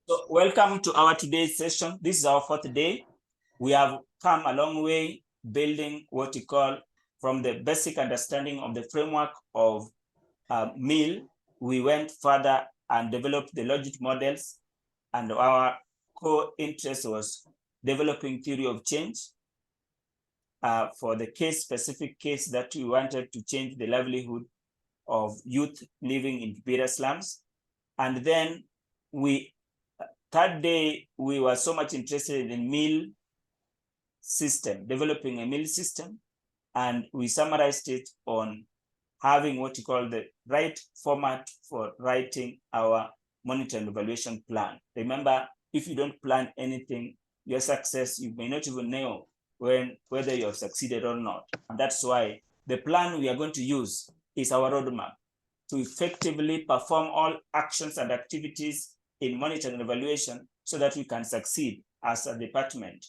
So welcome to our today's session. This is our fourth day. We have come a long way building what we call from the basic understanding of the framework of MIL. We went further and developed the logic models, and our core interest was developing theory of change for the specific case that we wanted to change the livelihood of youth living in Kibera slums. And then third day, we were so much interested in MIL system, developing a MIL system, and we summarized it on having what you call the right format for writing our monitoring evaluation plan. Remember, if you don't plan anything, your success, you may not even know whether you have succeeded or not. And that's why the plan we are going to use is our roadmap to effectively perform all actions and activities in monitoring and evaluation so that we can succeed as a department,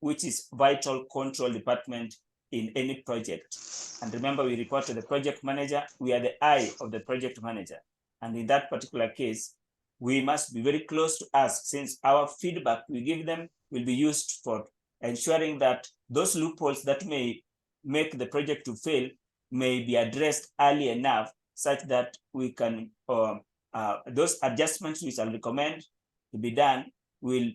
which is vital control department in any project. And remember, we report to the project manager. We are the eye of the project manager. And in that particular case, we must be very close to us, since our feedback we give them will be used for ensuring that those loopholes that may make the project to fail may be addressed early enough such that we can, those adjustments which I'll recommend to be done will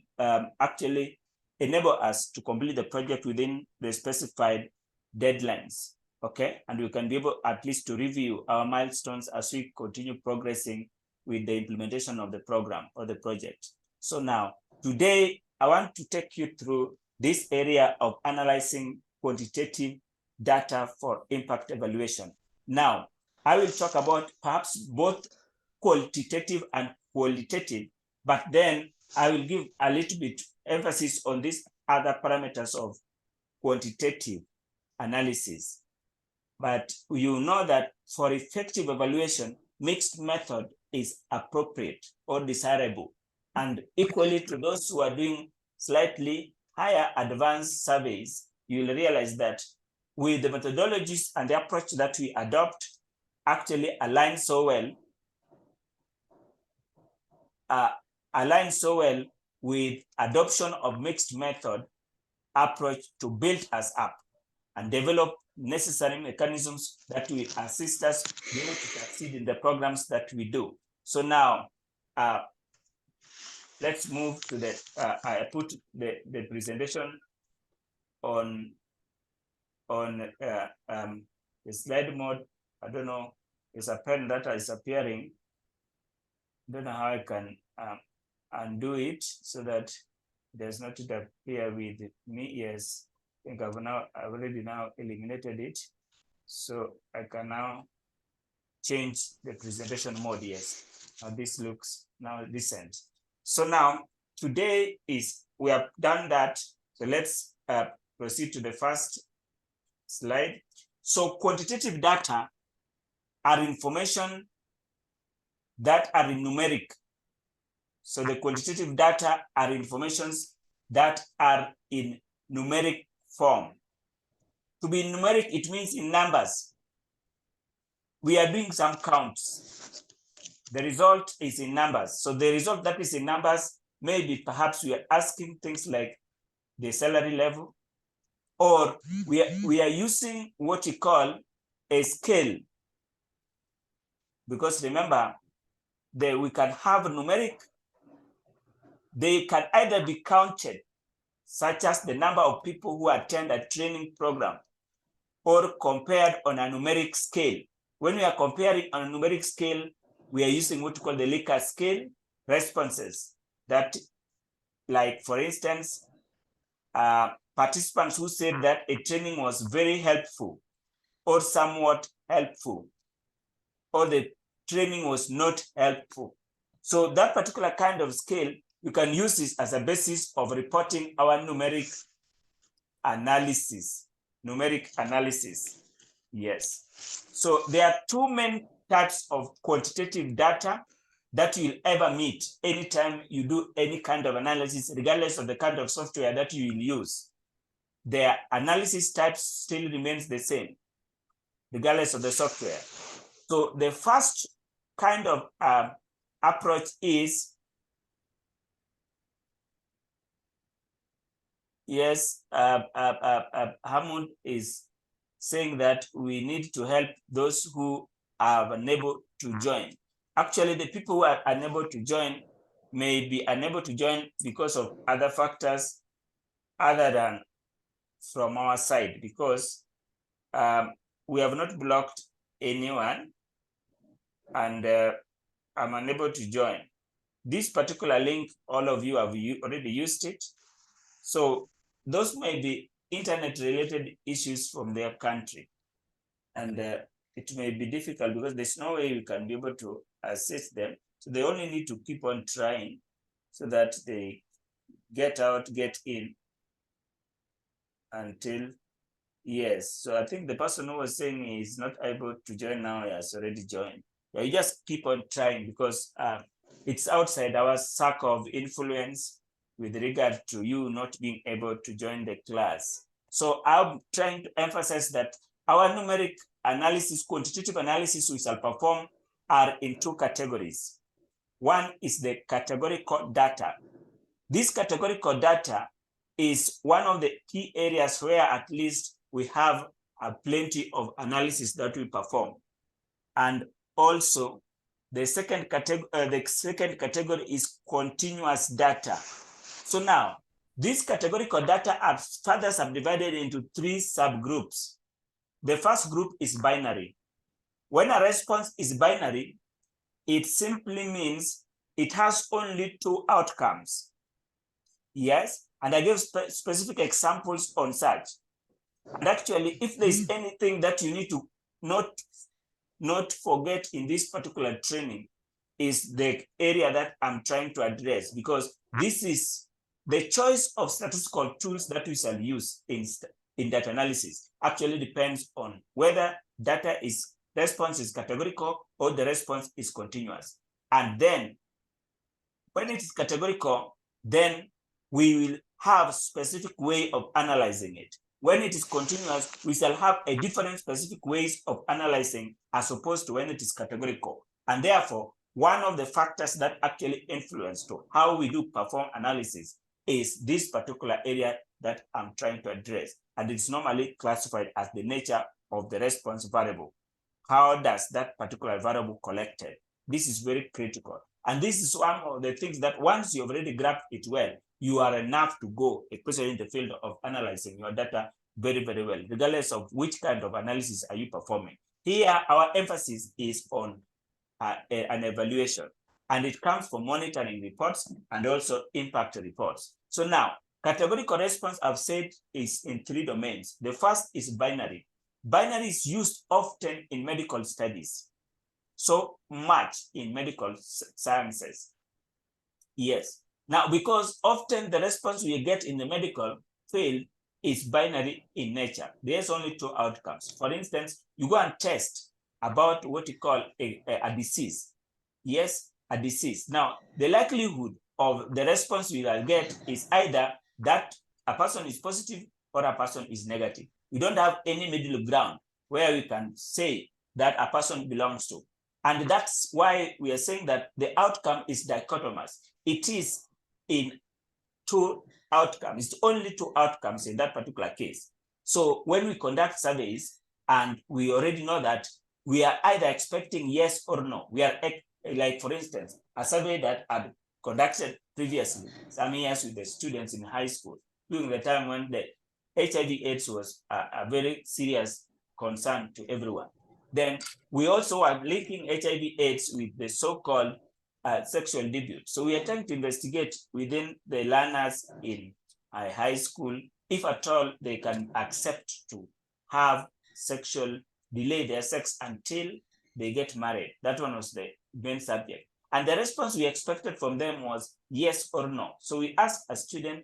actually enable us to complete the project within the specified deadlines, okay? And we can be able at least to review our milestones as we continue progressing with the implementation of the program or the project. So now, today, I want to take you through this area of analyzing quantitative data for impact evaluation. Now, I will talk about perhaps both quantitative and qualitative, but then I will give a little bit emphasis on these other parameters of quantitative analysis. But you know that for effective evaluation, mixed method is appropriate or desirable. And equally to those who are doing slightly higher advanced surveys, you will realize that with the methodologies and the approach that we adopt actually align so well with adoption of mixed method approach to build us up and develop necessary mechanisms that will assist us be able to succeed in the programs that we do. So now, let's move to the, I put the presentation on the slide mode. I don't know, there's a pen that is appearing. I don't know how I can undo it so that there's not to appear with me. Yes, I think I've already eliminated it. So I can now change the presentation mode. Yes, now this looks now decent. So now today we have done that. So let's proceed to the first slide. So quantitative data are information that are in numeric. So the quantitative data are informations that are in numeric form. To be numeric, it means in numbers. We are doing some counts. The result is in numbers. So the result that is in numbers, maybe perhaps we are asking things like the salary level, or we are using what we call a scale. Because remember, we can have numeric, they can either be counted, such as the number of people who attend a training program, or compared on a numeric scale. When we are comparing on a numeric scale, we are using what we call the Likert scale responses. That, like for instance, participants who said that a training was very helpful, or somewhat helpful, or the training was not helpful. So that particular kind of scale, you can use this as a basis of reporting our numeric analysis. Yes. So there are two main types of quantitative data that you'll ever meet anytime you do any kind of analysis, regardless of the kind of software that you will use. Their analysis types still remains the same, regardless of the software. So the first kind of approach is Yes, Hammond is saying that we need to help those who are unable to join. Actually, the people who are unable to join may be unable to join because of other factors other than from our side, because we have not blocked anyone, and I'm unable to join. This particular link, all of you have already used it. So those may be internet-related issues from their country. And it may be difficult because there's no way you can be able to assist them. So they only need to keep on trying so that they get out, get in until, yes. So I think the person who was saying he's not able to join now has already joined. Yeah, you just keep on trying because it's outside our circle of influence with regard to you not being able to join the class. So I'm trying to emphasize that our numeric analysis, quantitative analysis we shall perform are in two categories. One is the categorical data. This categorical data is one of the key areas where at least we have plenty of analysis that we perform. And also the second category is continuous data. So now this categorical data are further subdivided into three subgroups. The first group is binary. When a response is binary, it simply means it has only two outcomes. Yes, and I give specific examples on such. And actually, if there's anything that you need to not forget in this particular training, is the area that I'm trying to address, because this is the choice of statistical tools that we shall use in data analysis actually depends on whether response is categorical or the response is continuous. And then when it is categorical, then we will have specific way of analyzing it. When it is continuous, we shall have a different specific ways of analyzing as opposed to when it is categorical. And therefore, one of the factors that actually influence to how we do perform analysis is this particular area that I'm trying to address. And it's normally classified as the nature of the response variable. How does that particular variable collected? This is very critical. And this is one of the things that once you've already grasped it well, you are enough to go, especially in the field of analyzing your data very, very well, regardless of which kind of analysis are you performing. Here, our emphasis is on an evaluation, and it comes from monitoring reports and also impact reports. So now, categorical response, I've said, is in three domains. The first is binary. Binary is used often in medical studies, so much in medical sciences. Yes. Now, because often the response we get in the medical field is binary in nature. There's only two outcomes. For instance, you go and test about what you call a disease. Yes, a disease. Now, the likelihood of the response we will get is either that a person is positive or a person is negative. We don't have any middle ground where we can say that a person belongs to. And that's why we are saying that the outcome is dichotomous. It is in two outcomes. It's only two outcomes in that particular case. So when we conduct surveys and we already know that we are either expecting yes or no, we are like, for instance, a survey that had conducted previously, some years with the students in high school, during the time when the HIV/AIDS was a very serious concern to everyone. Then we also are linking HIV/AIDS with the so-called sexual debut. So we are trying to investigate within the learners in high school, if at all they can accept to have delay their sex until they get married. That one was the main subject. And the response we expected from them was yes or no. So we asked a student,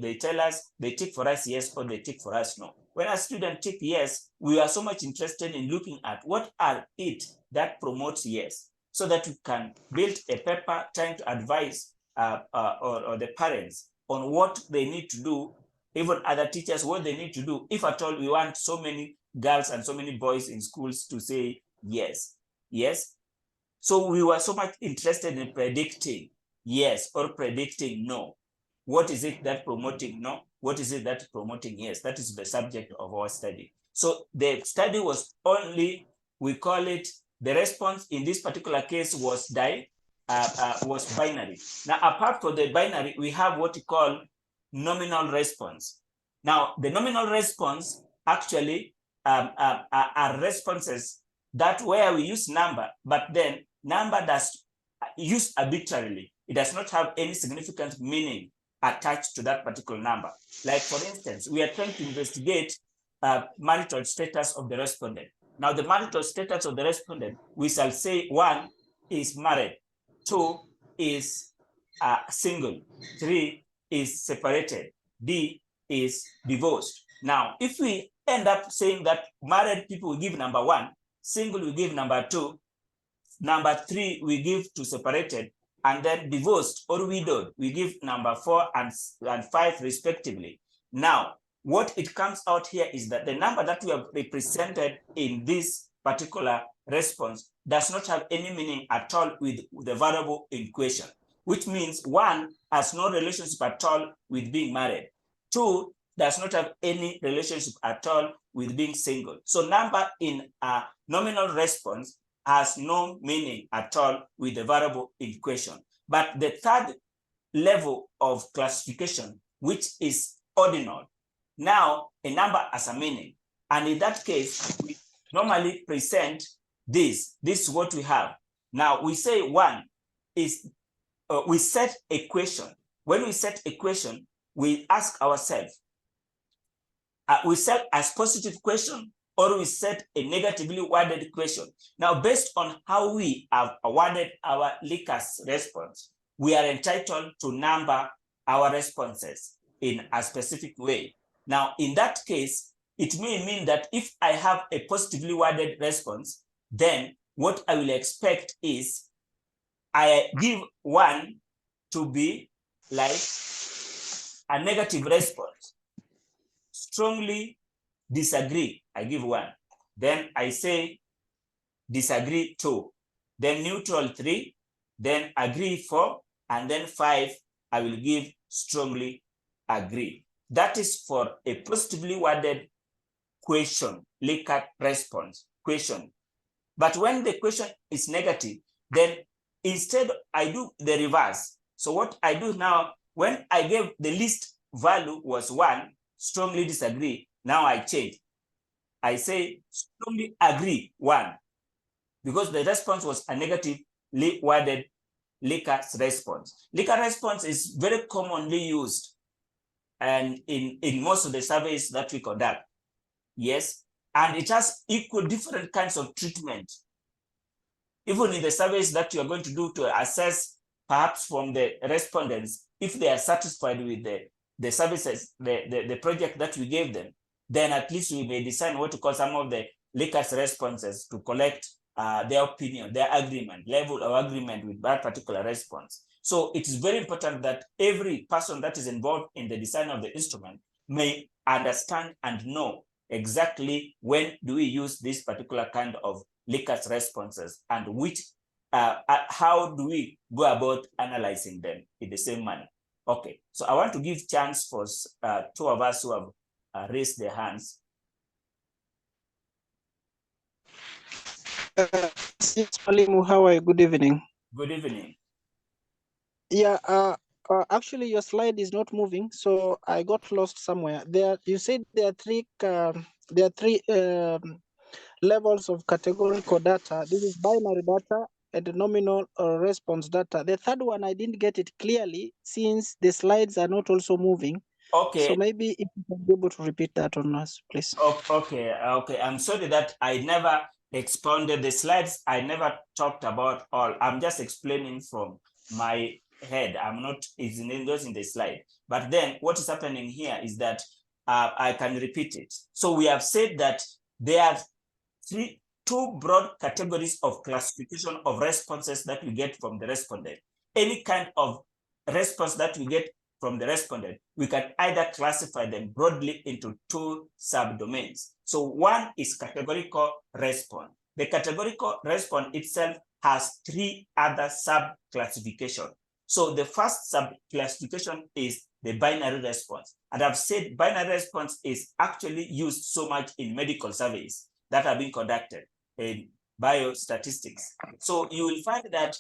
they tell us, they tick for us yes or they tick for us no. When a student tick yes, we are so much interested in looking at what are it that promotes yes, so that we can build a paper trying to advise or the parents on what they need to do, even other teachers, what they need to do, if at all we want so many girls and so many boys in schools to say yes. Yes. So we were so much interested in predicting yes or predicting no. What is it that promoting no? what is it that promoting? Yes, that is the subject of our study. So the study was only, we call it, the response in this particular case was binary. Now, apart from the binary, we have what we call nominal response. Now, the nominal response actually are responses that where we use number, but then number does use arbitrarily. It does not have any significant meaning attached to that particular number. Like, for instance, we are trying to investigate marital status of the respondent. Now, the marital status of the respondent, we shall say 1 is married, 2 is single, 3 is separated, D is divorced. Now, if we end up saying that married people will give number 1, single will give number 2, number 3 we give to separated, and then divorced or widowed we give number 4 and 5 respectively. Now, what it comes out here is that the number that we have represented in this particular response does not have any meaning at all with the variable in question, which means 1 has no relationship at all with being married. 2 does not have any relationship at all with being single. So number in a nominal response has no meaning at all with the variable in question. But the third level of classification, which is ordinal, now a number has a meaning. And in that case, we normally present this. This is what we have. Now we say 1 is, we set a question. When we set a question, we ask ourselves, we set as positive question or we set a negatively worded question. Now, based on how we have awarded our Likert response, we are entitled to number our responses in a specific way. Now, in that case, it may mean that if I have a positively worded response, then what I will expect is I give 1 to be like a negative response. Strongly disagree, I give 1. Then I say disagree 2. Then neutral 3. Then agree 4. And then 5, I will give strongly agree. That is for a positively worded question, Likert response question. But when the question is negative, then instead I do the reverse. So what I do now, when I gave the least value was 1, strongly disagree, now I change. I say strongly agree 1, because the response was a negatively worded Likert response. Likert response is very commonly used and in most of the surveys that we conduct. Yes, and it has equal different kinds of treatment. Even in the surveys that you are going to do to assess perhaps from the respondents, if they are satisfied with the services, the project that we gave them, then at least we may design what to call some of the Likert responses to collect their opinion, their agreement, level of agreement with that particular response. So it is very important that every person that is involved in the design of the instrument may understand and know exactly when do we use this particular kind of Likert responses and which, how do we go about analyzing them in the same manner. Okay, so I want to give chance for 2 of us who have raised their hands. How are you? Good evening. Good evening. Yeah, actually your slide is not moving, so I got lost somewhere. There, you said there are three levels of categorical data. This is binary data and nominal response data. The third one, I didn't get it clearly since the slides are not also moving. Okay. So maybe if you can be able to repeat that on us, please. Okay. I'm sorry that I never expounded the slides. I never talked about all. I'm just explaining from my head. I'm not endorsing the slide. But then what is happening here is that I can repeat it. So we have said that there are two broad categories of classification of responses that we get from the respondent. Any kind of response that we get from the respondent, we can either classify them broadly into 2 subdomains. So one is categorical response. The categorical response itself has 3 other sub-classifications. So the first sub-classification is the binary response. And I've said binary response is actually used so much in medical surveys that are being conducted in biostatistics. So you will find that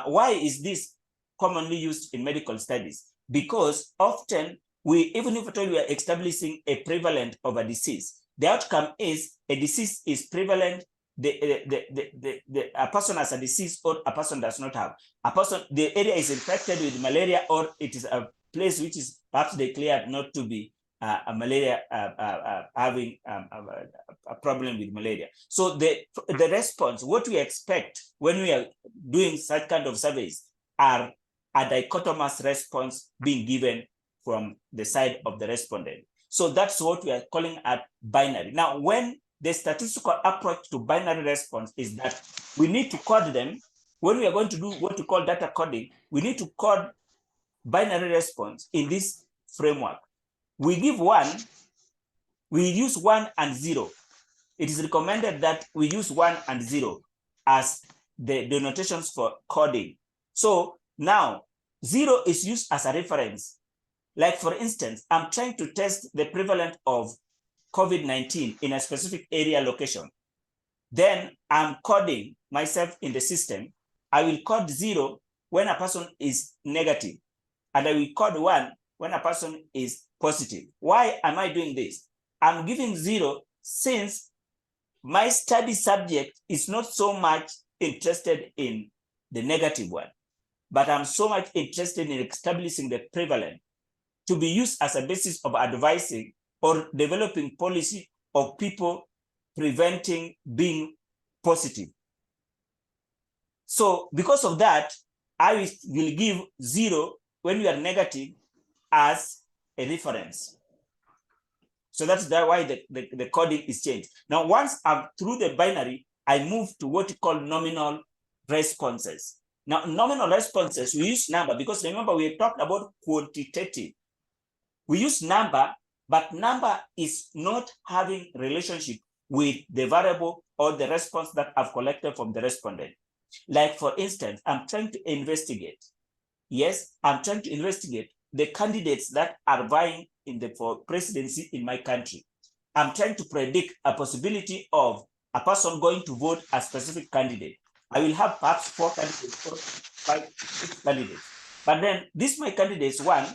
why is this commonly used in medical studies? Because often even if at all we are establishing a prevalence of a disease, the outcome is a disease is prevalent, a person has a disease or a person does not have. A person, the area is infected with malaria, or it is a place which is perhaps declared not to be a malaria, having a problem with malaria. So the response, what we expect when we are doing such kind of surveys are a dichotomous response being given from the side of the respondent. So that's what we are calling a binary. Now, when the statistical approach to binary response is that we need to code them. When we are going to do what we call data coding, we need to code binary response in this framework. We give one, we use 1 and 0. It is recommended that we use 1 and 0 as the denotations for coding. So now 0 is used as a reference. Like for instance, I'm trying to test the prevalence of COVID-19 in a specific area location. Then I'm coding myself in the system. I will code 0 when a person is negative, and I will code 1 when a person is positive. Why am I doing this? I'm giving 0 since my study subject is not so much interested in the negative one, but I'm so much interested in establishing the prevalence to be used as a basis of advising or developing policy of people preventing being positive. So because of that, I will give 0 when we are negative as a reference. So that's why the coding is changed. Now, once I'm through the binary, I move to what we call nominal responses. Now, nominal responses, we use number because remember we talked about quantitative. We use number, but number is not having relationship with the variable or the response that I've collected from the respondent. Like for instance, I'm trying to investigate. Yes, I'm trying to investigate the candidates that are vying for presidency in my country. I'm trying to predict a possibility of a person going to vote a specific candidate. I will have perhaps 4 candidates or 5, 6 candidates. But then these my candidates 1,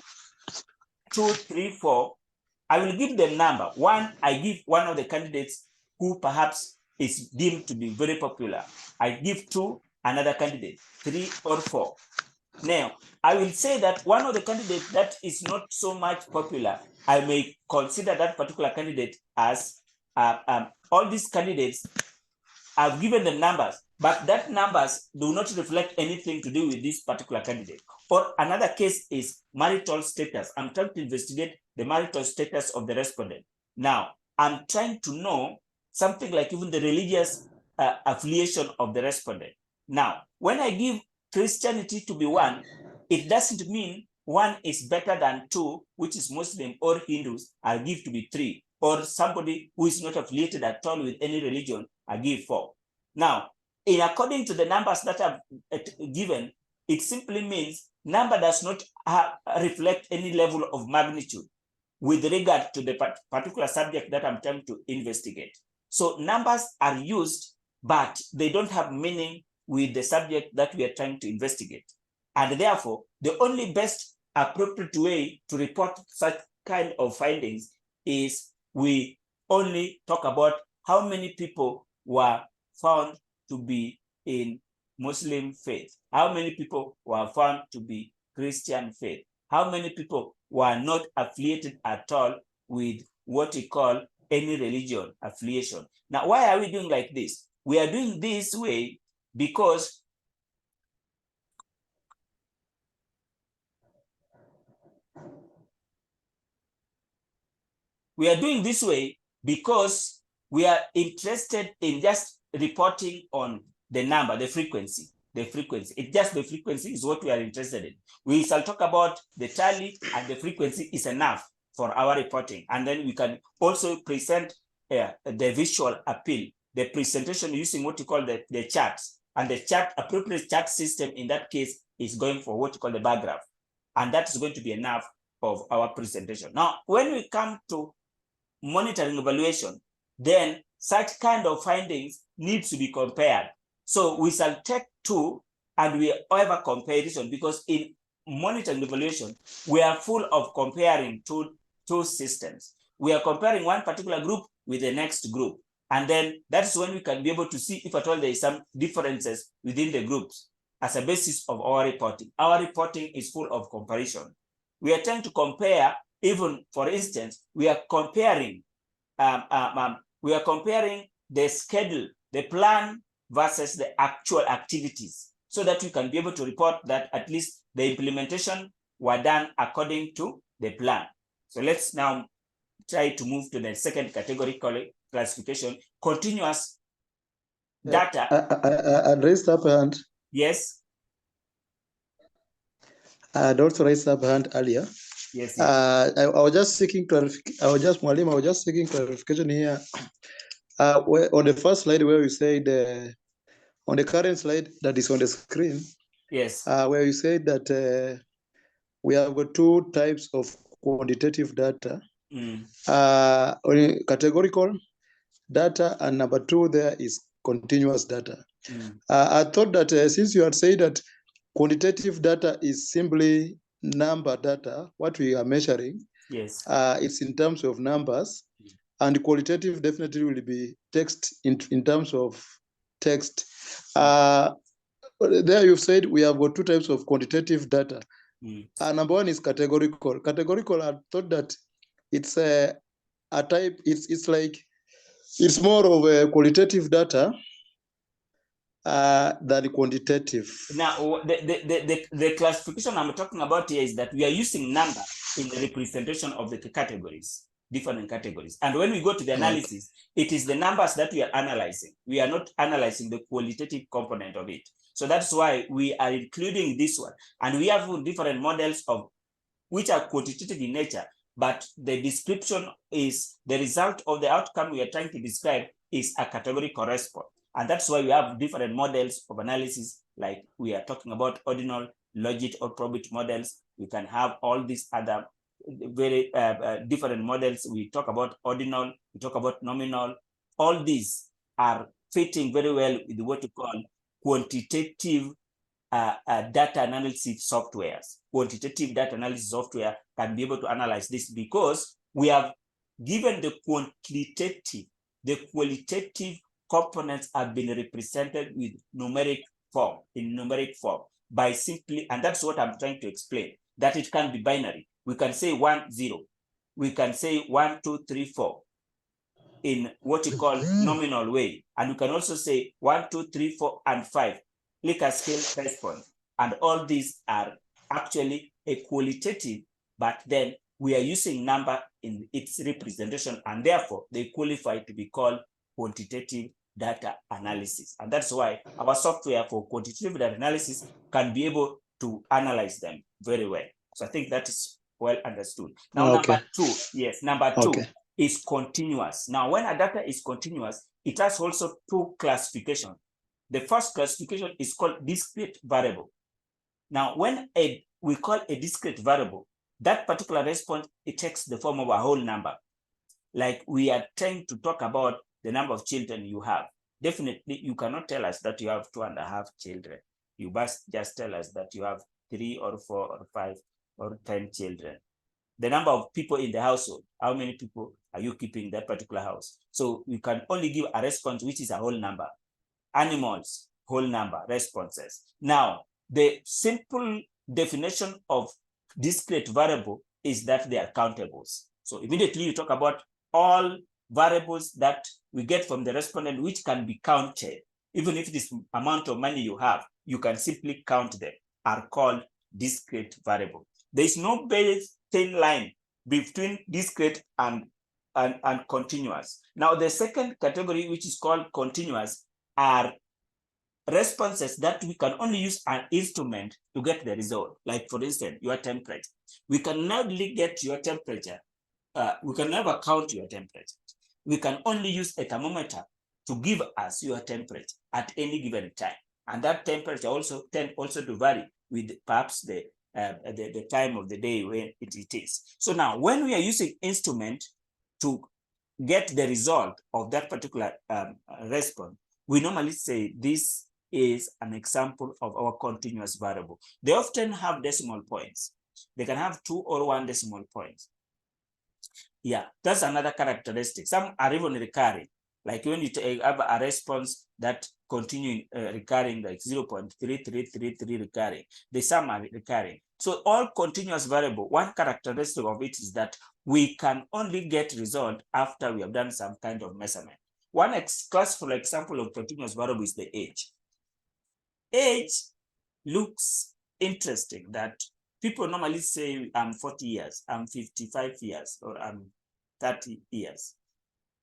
2, 3, 4, I will give them number. 1, I give one of the candidates who perhaps is deemed to be very popular. I give 2, another candidate, 3 or 4. Now, I will say that one of the candidates that is not so much popular, I may consider that particular candidate as all these candidates. I've given them numbers, but that numbers do not reflect anything to do with this particular candidate. Or another case is marital status. I'm trying to investigate the marital status of the respondent. Now, I'm trying to know something like even the religious affiliation of the respondent. Now, when I give Christianity to be 1, it doesn't mean 1 is better than 2, which is Muslim or Hindus, I give to be 3. Or somebody who is not affiliated at all with any religion, I give 4. Now, according to the numbers that I've given, it simply means number does not reflect any level of magnitude with regard to the particular subject that I'm trying to investigate. So numbers are used, but they don't have meaning with the subject that we are trying to investigate. And therefore, the only best appropriate way to report such kind of findings is we only talk about how many people were found to be in Muslim faith, how many people were found to be Christian faith, how many people were not affiliated at all with what we call any religion affiliation. Now, why are we doing like this? We are doing this way because we are interested in just reporting on the number, the frequency. It's just the frequency is what we are interested in. We shall talk about the tally, and the frequency is enough for our reporting. And then we can also present the visual appeal, the presentation using what you call the charts. And the appropriate chart system in that case is going for what you call the bar graph. And that is going to be enough of our presentation. Now, when we come to monitoring evaluation, then such kind of findings need to be compared. So we shall take two and we have a comparison, because in monitoring evaluation, we are full of comparing two systems. We are comparing one particular group with the next group. And then that's when we can be able to see if at all there is some differences within the groups as a basis of our reporting. Our reporting is full of comparison. We are trying to compare, even for instance, we are comparing the schedule, the plan versus the actual activities, so that we can be able to report that at least the implementation were done according to the plan. So let's now try to move to the second category classification, continuous data. I raised up a hand. Yes. I had also raised up a hand earlier. Yes. I was just seeking clarification. I was just seeking clarification here. On the first slide where you said, on the current slide that is on the screen, yes, where you said that we have got two types of quantitative data, categorical data, and number two there is continuous data. I thought that since you had said that quantitative data is simply number data, what we are measuring, yes, it's in terms of numbers, and qualitative definitely will be text in terms of text. There you've said we have got two types of quantitative data. Number one is categorical. Categorical, I thought that it's a type, it's more of a qualitative data than quantitative. Now, the classification I'm talking about here is that we are using number in the representation of the categories, different categories. And when we go to the analysis, it is the numbers that we are analyzing. We are not analyzing the qualitative component of it. So that's why we are including this one. And we have different models of which are quantitative in nature, but the description is the result of the outcome we are trying to describe is a categorical response. And that's why we have different models of analysis, like we are talking about ordinal, logit, or probit models. We can have all these other very different models. We talk about ordinal, we talk about nominal. All these are fitting very well with what we call quantitative data analysis softwares. Quantitative data analysis software can be able to analyze this because we have given the quantitative, the qualitative components have been represented with numeric form, in numeric form, by simply, and that's what I'm trying to explain, that it can be binary. We can say 1, 0. We can say 1, 2, 3, 4 in what you call nominal way. And we can also say 1, 2, 3, 4, and 5. Likert scale response. And all these are actually a qualitative, but then we are using number in its representation, and therefore they qualify to be called quantitative data analysis. And that's why our software for quantitative data analysis can be able to analyze them very well. So I think that is well understood. Now, number two, yes, number two is continuous. Now, when a data is continuous, it has also two classifications. The first classification is called discrete variable. Now, when we call a discrete variable, that particular response, it takes the form of a whole number. Like we are trying to talk about the number of children you have. Definitely, you cannot tell us that you have 2.5 children. You must just tell us that you have 3 or 4 or 5 or 10 children. The number of people in the household, how many people are you keeping in that particular house? So you can only give a response which is a whole number. Animals, whole number, responses. Now, the simple definition of discrete variable is that they are countables. So immediately you talk about all variables that we get from the respondent which can be counted. Even if this amount of money you have, you can simply count them, are called discrete variable. There is no very thin line between discrete and continuous. Now, the second category, which is called continuous, are responses that we can only use an instrument to get the result. Like, for instance, your temperature. We can never get your temperature. We can never count your temperature. We can only use a thermometer to give us your temperature at any given time. And that temperature also tends to vary with perhaps the the time of the day when it is. So now when we are using instrument to get the result of that particular response, we normally say this is an example of our continuous variable. They often have decimal points. They can have 2 or 1 decimal points. Yeah, that's another characteristic. Some are even recurring. Like when you have a response that continue recurring, like 0.3333 recurring, the some are recurring. So all continuous variable, one characteristic of it is that we can only get result after we have done some kind of measurement. One classical example of continuous variable is the age. Age looks interesting, that people normally say I'm 40 years, I'm 55 years, or I'm 30 years.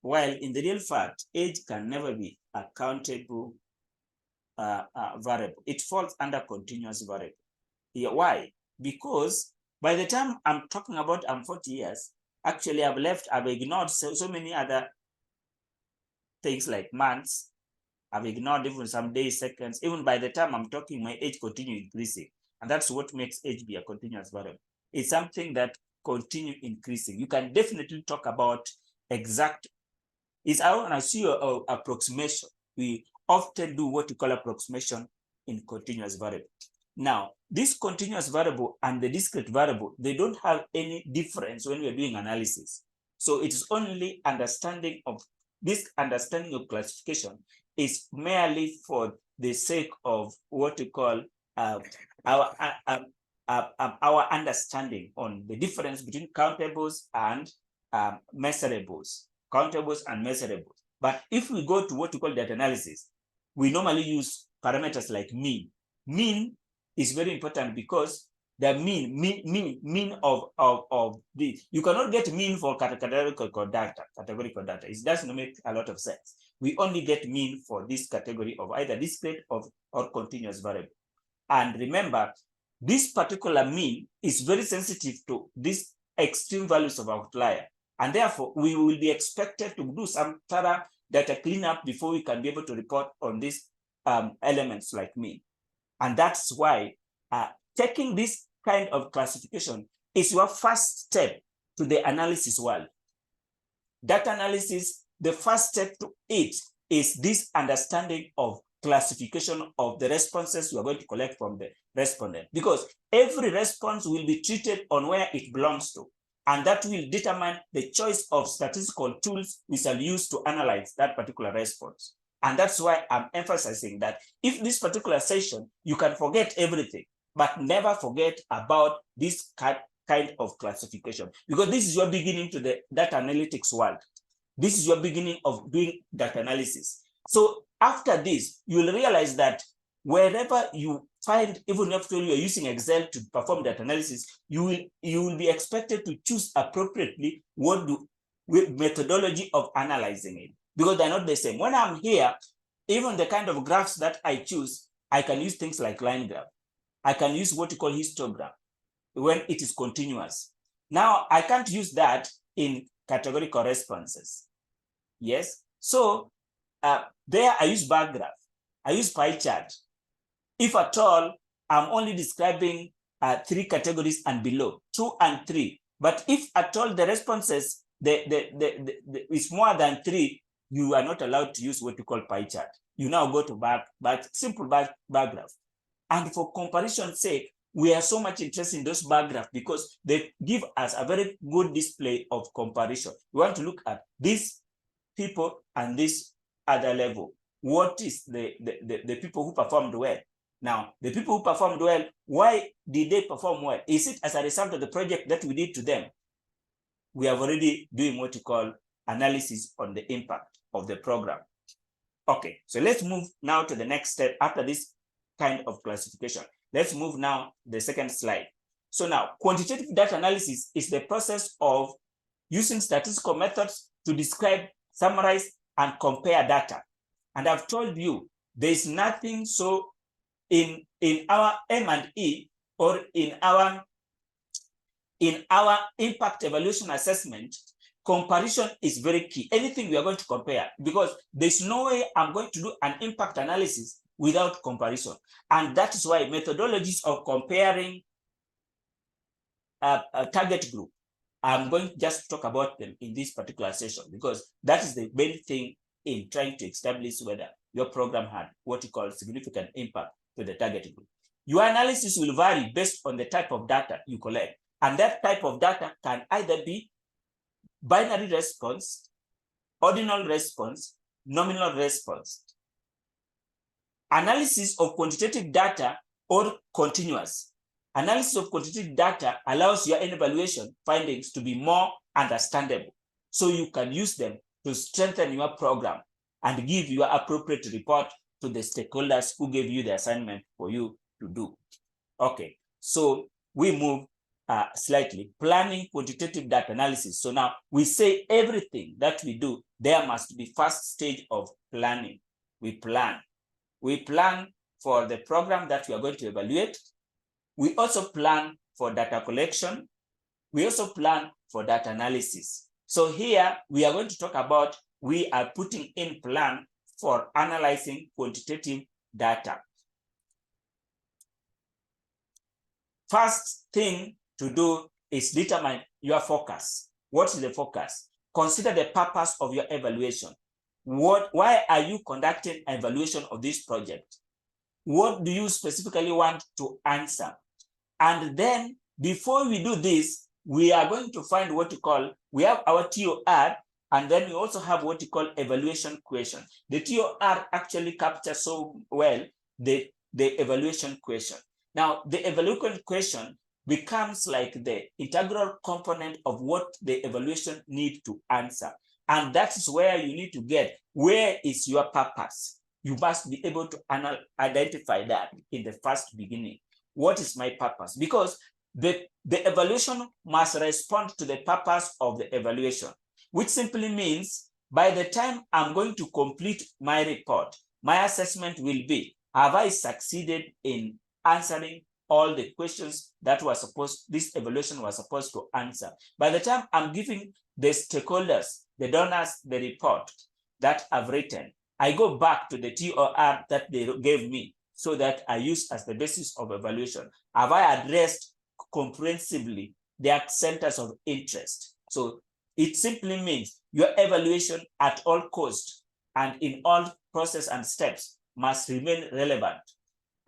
While in the real fact, age can never be a countable variable. It falls under continuous variable. Yeah, why? Because by the time I'm talking about I'm 40 years, actually I've ignored so many other things like months. I've ignored even some days, seconds. Even by the time I'm talking, my age continues increasing. And that's what makes age be a continuous variable. It's something that continue increasing. You can definitely talk about exact. It's when I see your approximation. We often do what we call approximation in continuous variable. Now, this continuous variable and the discrete variable, they don't have any difference when we're doing analysis. So it's only understanding of this understanding of classification is merely for the sake of what we call our understanding on the difference between countables and measurables. Countables and measurables. But if we go to what we call data analysis, we normally use parameters like mean. Mean is very important because the mean of the, you cannot get mean for categorical data. It doesn't make a lot of sense. We only get mean for this category of either discrete or continuous variable. And remember, this particular mean is very sensitive to these extreme values of outlier. And therefore, we will be expected to do some thorough data cleanup before we can be able to report on these elements like mean. And that's why taking this kind of classification is your first step to the analysis world. Data analysis, the first step to it is this understanding of classification of the responses you are going to collect from the respondent, because every response will be treated on where it belongs to. And that will determine the choice of statistical tools we shall use to analyze that particular response. And that's why I'm emphasizing that if this particular session, you can forget everything, but never forget about this kind of classification, because this is your beginning to the data analytics world. This is your beginning of doing data analysis. So after this, you will realize that wherever you find, even after you're using Excel to perform data analysis, you will be expected to choose appropriately with methodology of analyzing it, because they're not the same. When I'm here, even the kind of graphs that I choose, I can use things like line graph. I can use what you call histogram when it is continuous. Now, I can't use that in categorical responses. Yes, so there I use bar graph, I use pie chart. If at all, I'm only describing 3 categories and below, 2 and 3. But if at all the responses is more than 3, you are not allowed to use what you call pie chart. You now go to simple bar graph. And for comparison's sake, we are so much interested in those bar graphs because they give us a very good display of comparison. We want to look at these people and this other level. What is the people who performed well? Now, the people who performed well, why did they perform well? Is it as a result of the project that we did to them? We have already doing what you call analysis on the impact of the program. Okay, so let's move now to the next step after this kind of classification. Let's move now to the second slide. So now, quantitative data analysis is the process of using statistical methods to describe, summarize, and compare data. And I've told you, there's nothing so in our M&E or in our impact evaluation assessment, comparison is very key. Anything we are going to compare, because there's no way I'm going to do an impact analysis without comparison. And that is why methodologies of comparing target group. I'm going to just talk about them in this particular session because that is the main thing in trying to establish whether your program had what you call significant impact to the target group. Your analysis will vary based on the type of data you collect. And that type of data can either be binary response, ordinal response, nominal response. Analysis of quantitative data or continuous. Analysis of quantitative data allows your evaluation findings to be more understandable, so you can use them to strengthen your program and give your appropriate report to the stakeholders who gave you the assignment for you to do. Okay, so we move slightly. Planning quantitative data analysis. So now we say everything that we do, there must be first stage of planning. We plan. We plan for the program that we are going to evaluate. We also plan for data collection. We also plan for data analysis. So here we are going to talk about, we are putting in plan for analyzing quantitative data. First thing to do is determine your focus. What is the focus? Consider the purpose of your evaluation. Why are you conducting an evaluation of this project? What do you specifically want to answer? And then before we do this, we are going to find what you call, we have our TOR, and then we also have what you call evaluation question. The TOR actually captures so well the evaluation question. Now, the evaluation question becomes like the integral component of what the evaluation needs to answer. And that is where you need to get, where is your purpose? You must be able to identify that in the first beginning. What is my purpose? Because the evaluation must respond to the purpose of the evaluation, which simply means by the time I'm going to complete my report, my assessment will be, have I succeeded in answering all the questions that were this evaluation was supposed to answer? By the time I'm giving the stakeholders, the donors, the report that I've written, I go back to the TOR that they gave me so that I use as the basis of evaluation. Have I addressed comprehensively their centers of interest? So it simply means your evaluation at all costs and in all process and steps must remain relevant.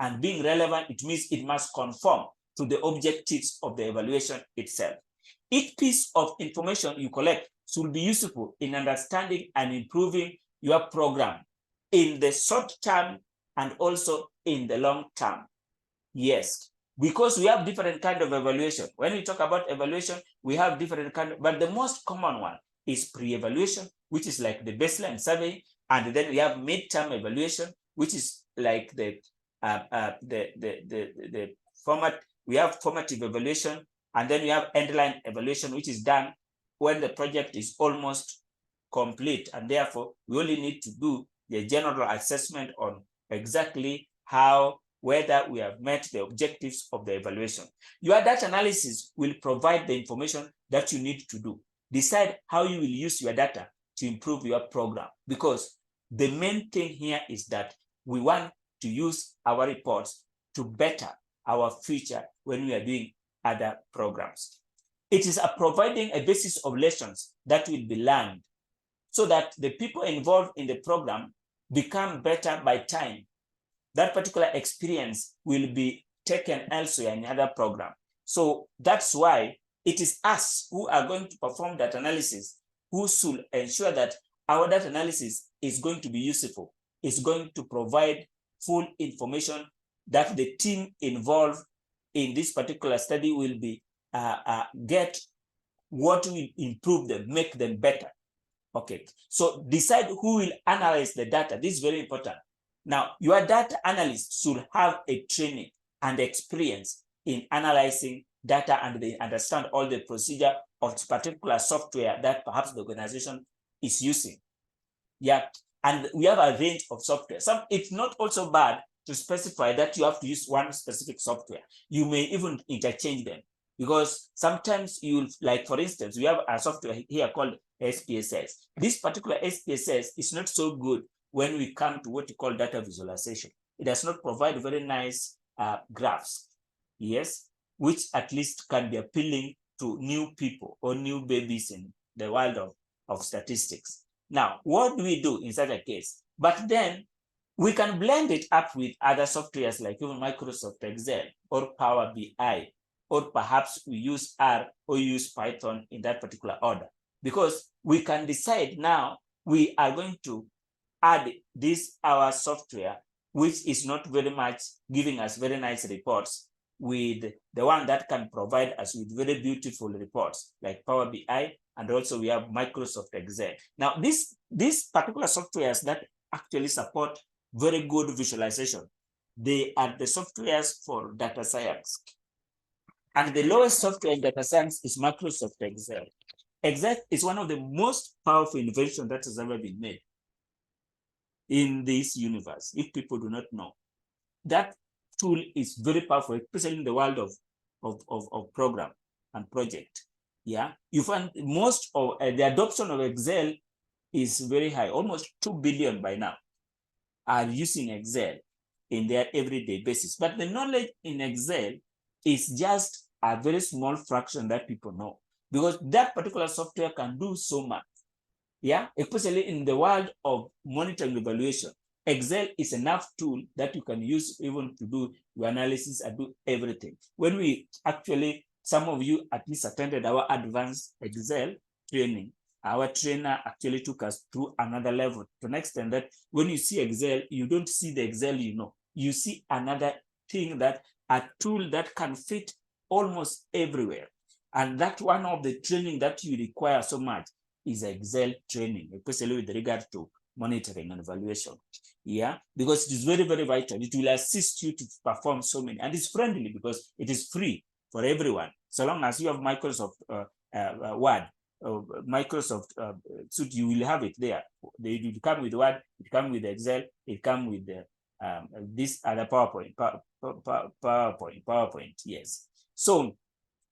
And being relevant, it means it must conform to the objectives of the evaluation itself. Each piece of information you collect should be useful in understanding and improving your program in the short term and also in the long term. Yes, because we have different kind of evaluation. When we talk about evaluation, we have different kind, but the most common one is pre-evaluation, which is like the baseline survey, and then we have midterm evaluation, which is like the format. We have formative evaluation, and then we have endline evaluation, which is done when the project is almost complete, and therefore we only need to do the general assessment on exactly how, whether we have met the objectives of the evaluation. Your data analysis will provide the information that you need to do. Decide how you will use your data to improve your program, because the main thing here is that we want to use our reports to better our future when we are doing other programs. It is providing a basis of lessons that will be learned so that the people involved in the program become better by time. That particular experience will be taken elsewhere in other program. So that's why it is us who are going to perform that analysis who should ensure that our data analysis is going to be useful, is going to provide full information that the team involved in this particular study will be get what will improve them, make them better. Okay, so decide who will analyze the data. This is very important. Now, your data analyst should have a training and experience in analyzing data, and they understand all the procedure of particular software that perhaps the organization is using. Yeah, and we have a range of software. It's not also bad to specify that you have to use one specific software. You may even interchange them, because sometimes you'll, like for instance, we have a software here called SPSS. This particular SPSS is not so good when we come to what you call data visualization. It does not provide very nice graphs. Yes, which at least can be appealing to new people or new babies in the world of statistics. Now, what do we do in such a case? But then we can blend it up with other softwares like even Microsoft Excel or Power BI, or perhaps we use R or use Python in that particular order, because we can decide now we are going to add this our software, which is not very much giving us very nice reports, with the one that can provide us with very beautiful reports like Power BI, and also we have Microsoft Excel. Now, these particular softwares that actually support very good visualization, they are the softwares for data science. And the lowest software in data science is Microsoft Excel. Excel is one of the most powerful inventions that has ever been made in this universe, if people do not know. That tool is very powerful, especially in the world of program and project. Yeah, you find most of the adoption of Excel is very high. Almost 2 billion by now are using Excel in their everyday basis. But the knowledge in Excel is just a very small fraction that people know, because that particular software can do so much. Yeah, especially in the world of monitoring evaluation, Excel is enough tool that you can use even to do your analysis and do everything. When we actually, some of you at least attended our advanced Excel training, our trainer actually took us through another level to an extent that when you see Excel, you don't see the Excel you know. You see another thing, that a tool that can fit almost everywhere. And that one of the training that you require so much is Excel training, especially with regard to monitoring and evaluation. Yeah, because it is very, very vital. It will assist you to perform so many, and it's friendly because it is free for everyone. So long as you have Microsoft Word, Microsoft Suite, you will have it there. They will come with Word, it comes with Excel, it comes with this other PowerPoint, yes. So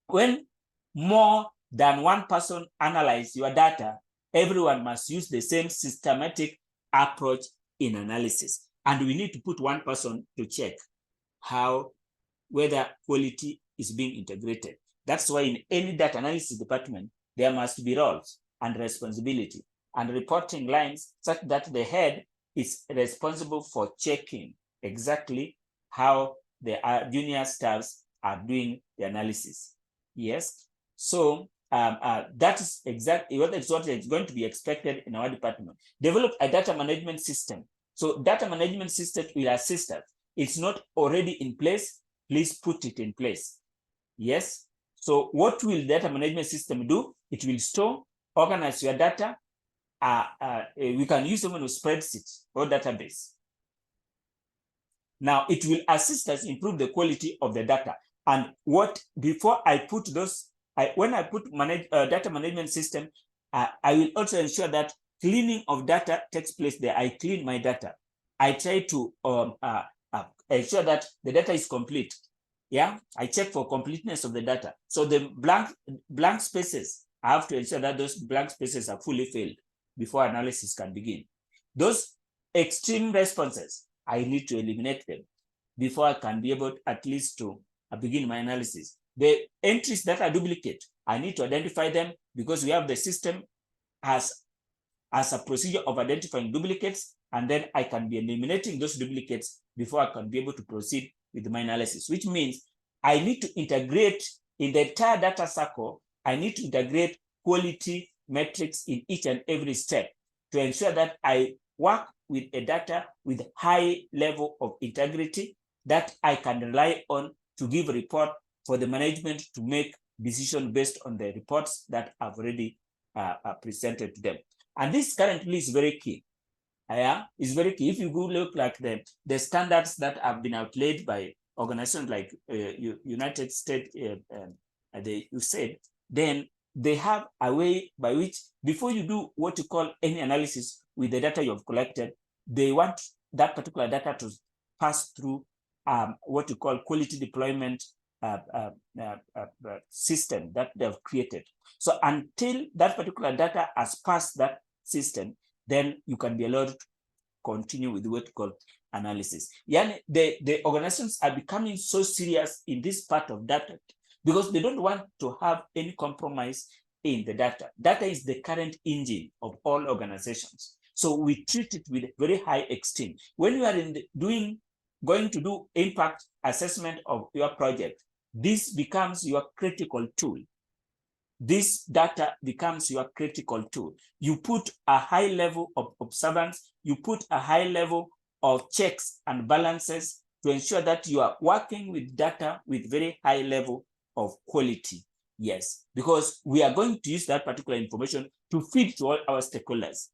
when more than one person analyze your data, everyone must use the same systematic approach in analysis. And we need to put one person to check whether quality is being integrated. That's why in any data analysis department, there must be roles and responsibility and reporting lines, such that the head is responsible for checking exactly how the junior staffs are doing the analysis. Yes. So that is exactly what is going to be expected in our department. Develop a data management system. So data management system will assist us. It's not already in place, please put it in place. Yes. So what will data management system do? It will store, organize your data. We can use them in a spreadsheet or database. Now it will assist us improve the quality of the data. And before I put those, when I put data management system, I will also ensure that cleaning of data takes place there. I clean my data. I try to ensure that the data is complete. Yeah, I check for completeness of the data. So the blank spaces, I have to ensure that those blank spaces are fully filled before analysis can begin. Those extreme responses, I need to eliminate them before I can be able at least to begin my analysis. The entries that are duplicate, I need to identify them, because we have the system as a procedure of identifying duplicates, and then I can be eliminating those duplicates before I can be able to proceed with my analysis, which means I need to integrate in the entire data cycle. I need to integrate quality metrics in each and every step to ensure that I work with a data with high level of integrity that I can rely on to give a report for the management to make decisions based on the reports that I've already presented to them. And this currently is very key. Yeah, it's very key. If you go look like the standards that have been outlaid by organizations like United States, USAID, then they have a way by which, before you do what you call any analysis with the data you have collected, they want that particular data to pass through what you call quality deployment system that they've created. So until that particular data has passed that system, then you can be allowed to continue with what you call analysis. Yani the organizations are becoming so serious in this part of data because they don't want to have any compromise in the data. Data is the current engine of all organizations. So we treat it with very high esteem. When you are going to do impact assessment of your project, this becomes your critical tool. This data becomes your critical tool. You put a high level of observance, you put a high level of checks and balances to ensure that you are working with data with very high level of quality. Yes, because we are going to use that particular information to feed to all our stakeholders.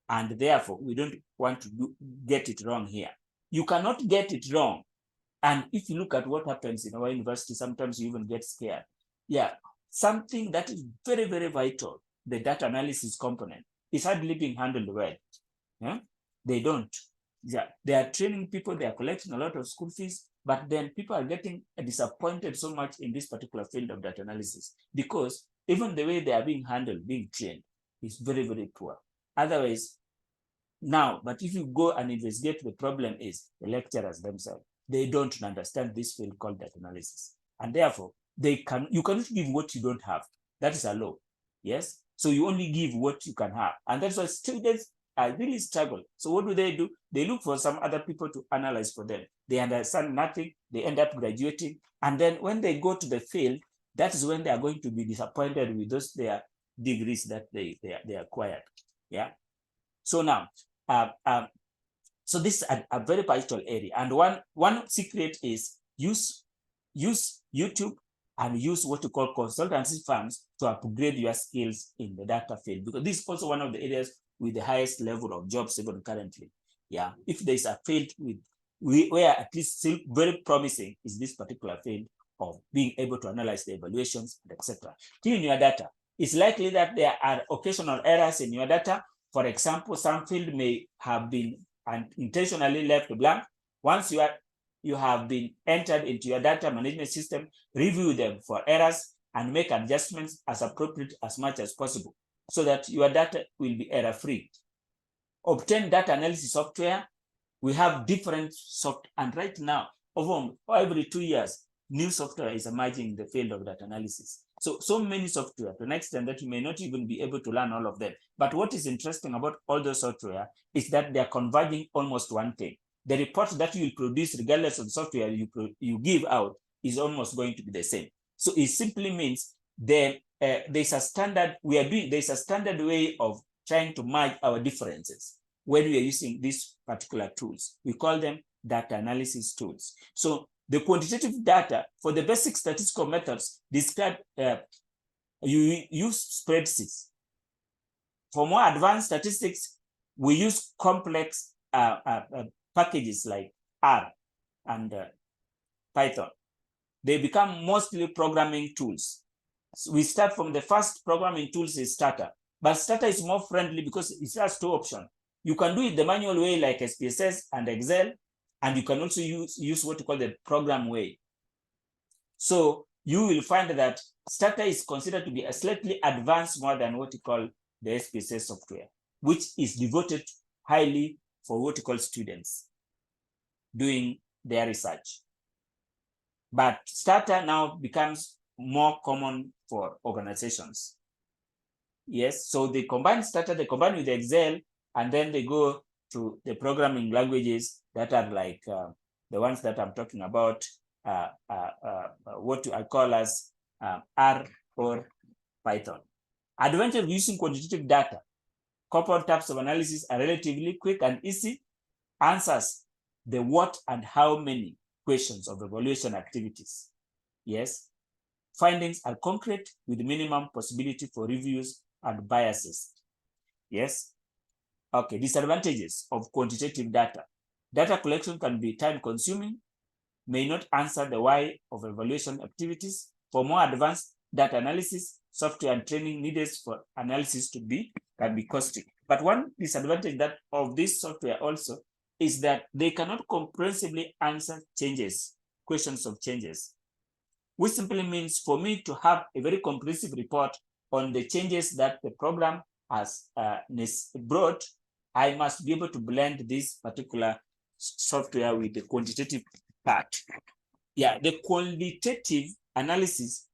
And therefore, we don't want to get it wrong here. You cannot get it wrong. And if you look at what happens in our university, sometimes you even get scared. Yeah, something that is very, very vital, the data analysis component, is hardly being handled well. Yeah? They don't. Yeah, they are training people, they are collecting a lot of school fees, but then people are getting disappointed so much in this particular field of data analysis because even the way they are being handled, being trained, is very, very poor. Otherwise, now, but if you go and investigate, the problem is the lecturers themselves. They don't understand this field called data analysis. And therefore, you cannot give what you don't have. That is a law. Yes. So you only give what you can have. And that's why students are really struggle. So what do? They look for some other people to analyze for them. They understand nothing. They end up graduating. And then when they go to the field, that is when they are going to be disappointed with those their degrees that they acquired. Yeah. So now, so this is a very vital area. And one secret is use YouTube and use what you call consultancy firms to upgrade your skills in the data field, because this is also one of the areas with the highest level of jobs even currently. Yeah, if there is a field where at least still very promising is this particular field of being able to analyze the evaluations, etc. Clean your data. It's likely that there are occasional errors in your data. For example, some field may have been intentionally left blank. Once you have been entered into your data management system, review them for errors and make adjustments as appropriate as much as possible so that your data will be error-free. Obtain data analysis software. We have different software, and right now, over every 2 years, new software is emerging in the field of data analysis. So many software to an extent that you may not even be able to learn all of them. But what is interesting about all those software is that they are converging almost one thing. The report that you will produce, regardless of the software you give out, is almost going to be the same. So it simply means there's a standard there's a standard way of trying to merge our differences when we are using these particular tools. We call them data analysis tools. So the quantitative data for the basic statistical methods described, you use spreadsheets. For more advanced statistics, we use complex packages like R and Python. They become mostly programming tools. So we start from the first programming tools is Stata, but Stata is more friendly because it has two options. You can do it the manual way like SPSS and Excel, and you can also use what you call the program way. So you will find that Stata is considered to be a slightly advanced more than what you call the SPSS software, which is devoted highly for what you call students doing their research. But Stata now becomes more common for organizations. Yes, so they combine Stata, they combine with Excel, and then they go to the programming languages that are like the ones that I'm talking about, what I call as R or Python. Advantage of using quantitative data. Couple types of analysis are relatively quick and easy. Answers the what and how many questions of evaluation activities. Yes. Findings are concrete with minimum possibility for reviews and biases. Yes. Okay, disadvantages of quantitative data. Data collection can be time consuming, may not answer the why of evaluation activities. For more advanced data analysis, software and training needed for analysis can be costly. But one disadvantage of this software also is that they cannot comprehensively answer questions of changes, which simply means for me to have a very comprehensive report on the changes that the program has brought, I must be able to blend this particular software with the quantitative part. Yeah, the qualitative analysis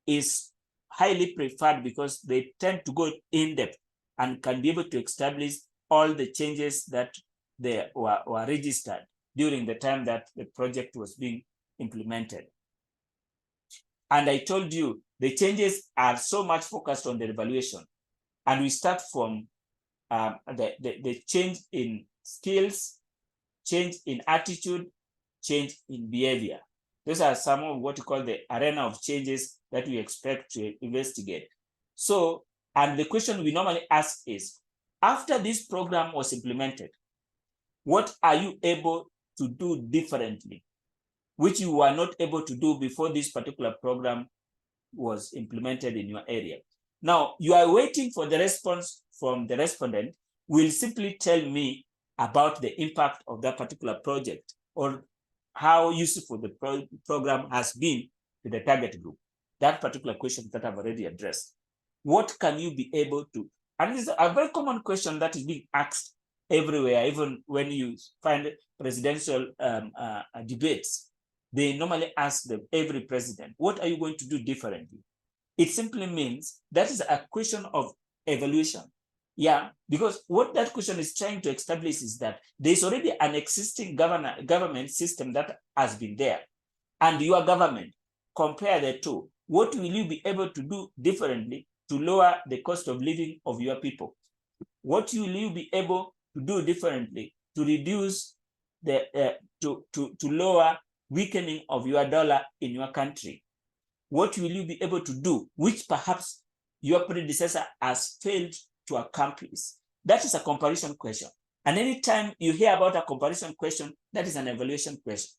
is highly preferred because they tend to go in depth and can be able to establish all the changes that they were registered during the time that the project was being implemented. And I told you the changes are so much focused on the evaluation. And we start from the change in skills, change in attitude, change in behavior. Those are some of what we call the arena of changes that we expect to investigate. So, and the question we normally ask is, after this program was implemented, what are you able to do differently, which you were not able to do before this particular program was implemented in your area? Now, you are waiting for the response from the respondent will simply tell me about the impact of that particular project or how useful the program has been to the target group. That particular question that I've already addressed. What can you be able to? And this is a very common question that is being asked everywhere, even when you find presidential debates. They normally ask every president, what are you going to do differently? It simply means that is a question of evaluation. Yeah, because what that question is trying to establish is that there's already an existing government system that has been there. And your government, compare the two. What will you be able to do differently to lower the cost of living of your people? What will you be able to do differently to reduce the to lower weakening of your dollar in your country? What will you be able to do, which perhaps your predecessor has failed to accomplish? That is a comparison question. And anytime you hear about a comparison question, that is an evaluation question.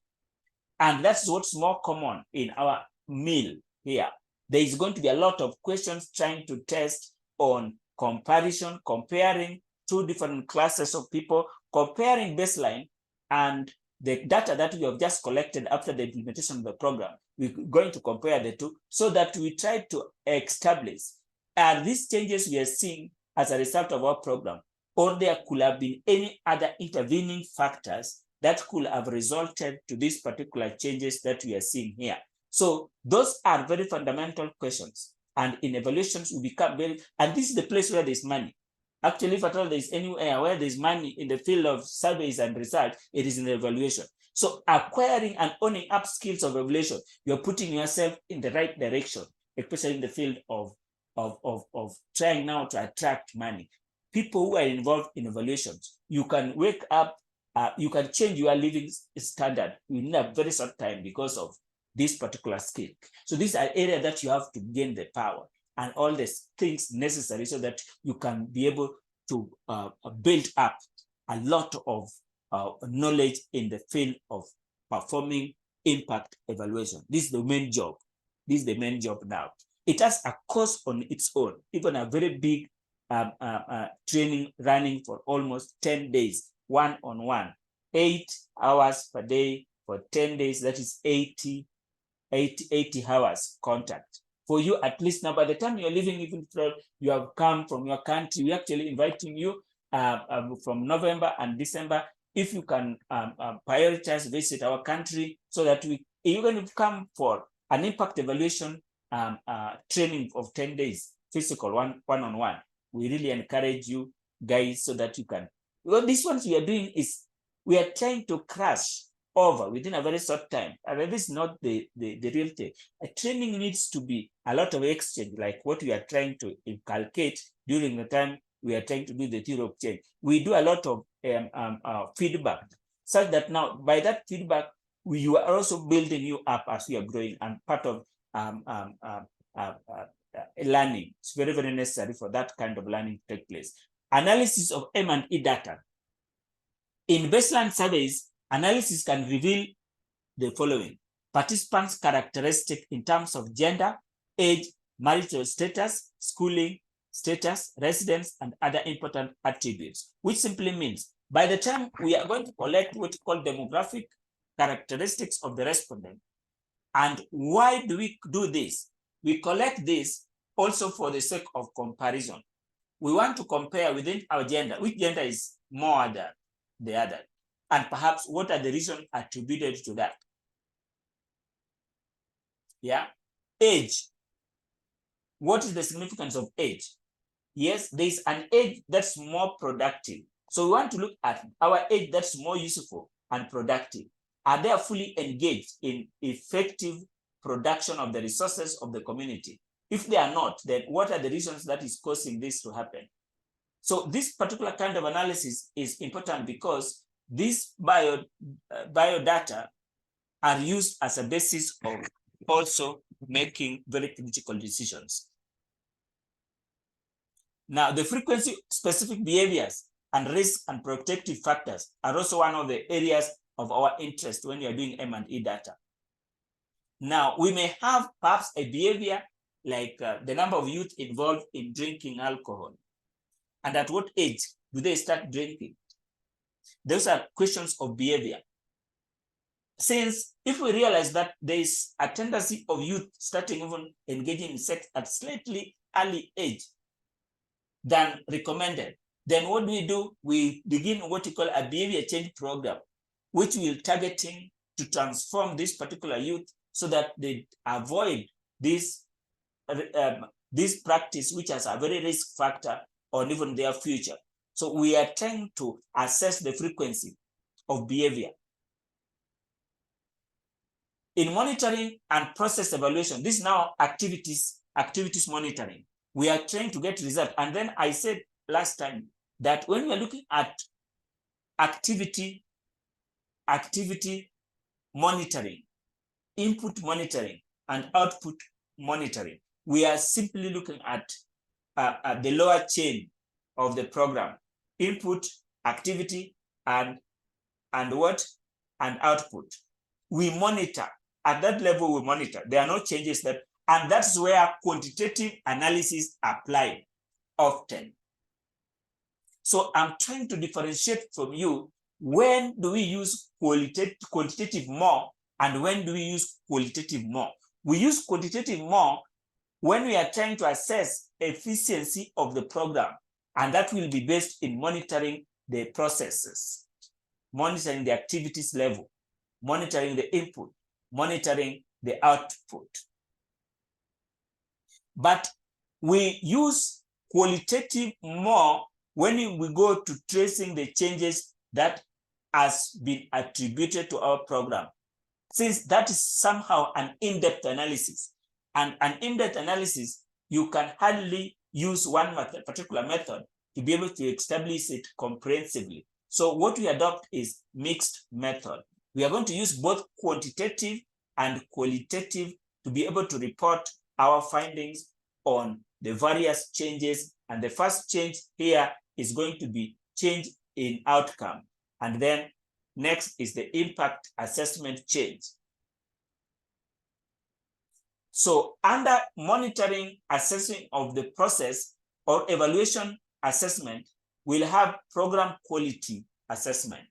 And that's what's more common in our meal here. There is going to be a lot of questions trying to test on comparison, comparing two different classes of people, comparing baseline and the data that we have just collected after the implementation of the program. We're going to compare the two so that we try to establish, are these changes we are seeing as a result of our program, or there could have been any other intervening factors that could have resulted to these particular changes that we are seeing here. So those are very fundamental questions. And in evaluations, we become very, and this is the place where there's money. Actually, if at all there's anywhere where there's money in the field of surveys and research, it is in the evaluation. So acquiring and owning up skills of evaluation, you're putting yourself in the right direction, especially in the field of trying now to attract money. People who are involved in evaluations, you can wake up, you can change your living standard in a very short time because of this particular skill. So these are areas that you have to gain the power and all the things necessary so that you can be able to build up a lot of knowledge in the field of performing impact evaluation. This is the main job. This is the main job now. It has a course on its own, even a very big training running for almost 10 days, one-on-one, 8 hours per day for 10 days. That is 80 hours contact. For you, at least now, by the time you're leaving, even if you have come from your country, we're actually inviting you from November and December, if you can prioritize visit our country so that you're going to come for an impact evaluation training of 10 days, physical one-on-one. We really encourage you guys so that you can. Well, these ones we are doing is we are trying to crash over within a very short time. And this is not the real thing. A training needs to be a lot of exchange, like what we are trying to inculcate during the time we are trying to do the theory of change. We do a lot of feedback, such that now by that feedback, you are also building you up as we are growing, and part of learning. It's very, very necessary for that kind of learning to take place. Analysis of M&E data. In baseline surveys, analysis can reveal the following: participants' characteristics in terms of gender, age, marital status, schooling status, residence, and other important attributes, which simply means by the time we are going to collect what we call demographic characteristics of the respondent. And why do we do this? We collect this also for the sake of comparison. We want to compare within our gender, which gender is more than the other. And perhaps what are the reasons attributed to that? Yeah. Age. What is the significance of age? Yes, there's an age that's more productive. So we want to look at our age that's more useful and productive. Are they fully engaged in effective production of the resources of the community? If they are not, then what are the reasons that is causing this to happen? So this particular kind of analysis is important because these biodata are used as a basis of also making very critical decisions. Now, the frequency specific behaviors and risk and protective factors are also one of the areas of our interest when you're doing M&E data. Now, we may have perhaps a behavior like the number of youth involved in drinking alcohol. And at what age do they start drinking? Those are questions of behavior. Since if we realize that there is a tendency of youth starting even engaging in sex at slightly early age than recommended, then what do? We begin what we call a behavior change program, which will targeting to transform this particular youth so that they avoid this practice, which has a very risk factor on even their future. So we are trying to assess the frequency of behavior. In monitoring and process evaluation, this is now activities monitoring. We are trying to get results. And then I said last time that when we are looking at activity monitoring, input monitoring, and output monitoring, we are simply looking at the lower chain of the program: input, activity, and output. We monitor at that level. We monitor. There are no changes that, and that's where quantitative analysis applied often. So I'm trying to differentiate from you, when do we use quantitative more and when do we use qualitative more? We use quantitative more when we are trying to assess efficiency of the program, and that will be based in monitoring the processes, monitoring the activities level, monitoring the input, monitoring the output. But we use qualitative more when we go to tracing the changes that has been attributed to our program, since that is somehow an in-depth analysis. And an in-depth analysis, you can hardly use one particular method to be able to establish it comprehensively. So what we adopt is mixed method. We are going to use both quantitative and qualitative to be able to report our findings on the various changes. And the first change here is going to be change in outcome. And then next is the impact assessment change. So under monitoring, assessing of the process or evaluation assessment, we'll have program quality assessment,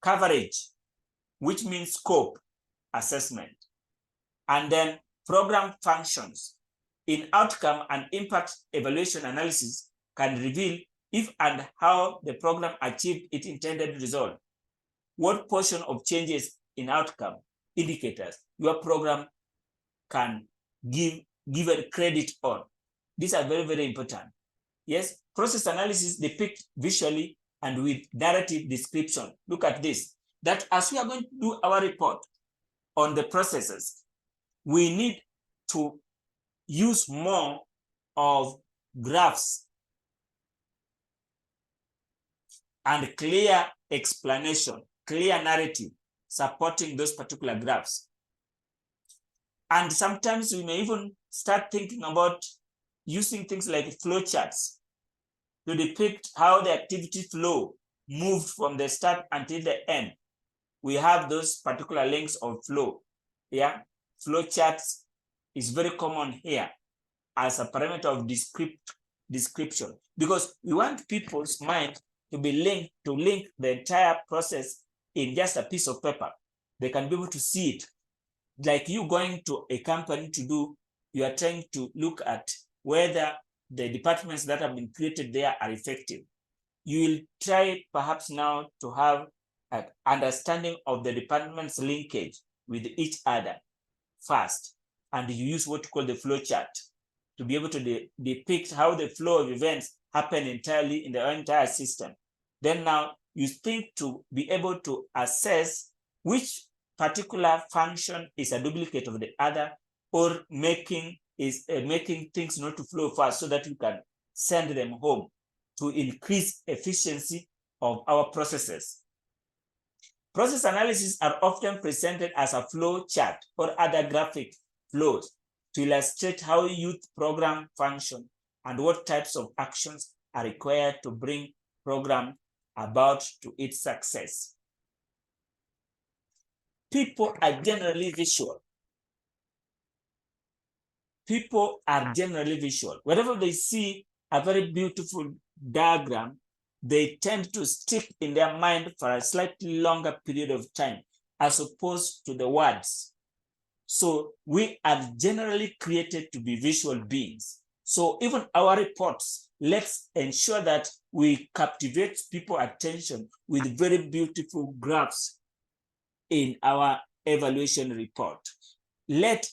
coverage, which means scope assessment, and then program functions. In outcome and impact evaluation analysis can reveal if and how the program achieved its intended result. What portion of changes in outcome indicators your program can give given credit on. These are very, very important. Yes, process analysis depict visually and with narrative description. Look at this, that as we are going to do our report on the processes, we need to use more of graphs and clear explanation, clear narrative supporting those particular graphs. And sometimes we may even start thinking about using things like flowcharts to depict how the activity flow moved from the start until the end. We have those particular lengths of flow. Yeah, flowcharts is very common here as a parameter of description, because we want people's mind to be linked, to link the entire process in just a piece of paper. They can be able to see it. Like you going to a company to do, you are trying to look at whether the departments that have been created there are effective. You will try perhaps now to have understanding of the department's linkage with each other first, and you use what you call the flow chart to be able to depict how the flow of events happen entirely in the entire system. Then now you think to be able to assess which particular function is a duplicate of the other, or making things not to flow fast so that you can send them home to increase efficiency of our processes. Process analysis are often presented as a flow chart or other graphic flows to illustrate how youth program function and what types of actions are required to bring program about to its success. People are generally visual. People are generally visual. Whenever they see a very beautiful diagram, they tend to stick in their mind for a slightly longer period of time as opposed to the words. So we are generally created to be visual beings. So even our reports, let's ensure that we captivate people's attention with very beautiful graphs in our evaluation report. Let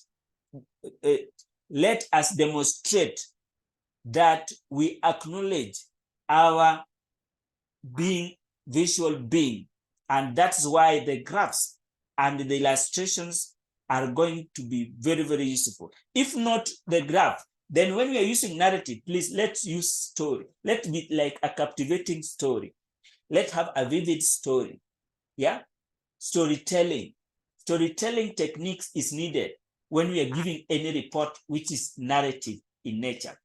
us demonstrate that we acknowledge our being visual being, and that's why the graphs and the illustrations are going to be very, very useful. If not the graph, then when we are using narrative, please let's use story. Let be like a captivating story. Let's have a vivid story. Yeah, storytelling techniques is needed when we are giving any report which is narrative in nature.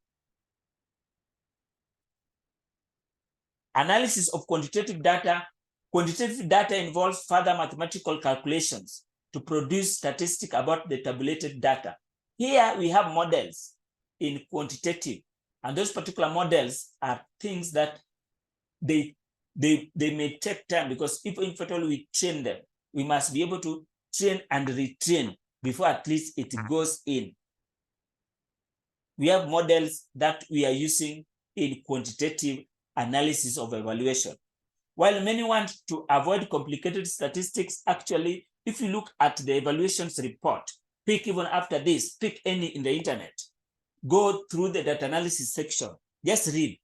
Analysis of quantitative data. Quantitative data involves further mathematical calculations to produce statistics about the tabulated data. Here we have models in quantitative, and those particular models are things that they may take time, because if in fact we train them, we must be able to train and retrain before at least it goes in. We have models that we are using in quantitative analysis of evaluation. While many want to avoid complicated statistics, actually, if you look at the evaluations report, pick even after this, pick any in the internet, go through the data analysis section, just read.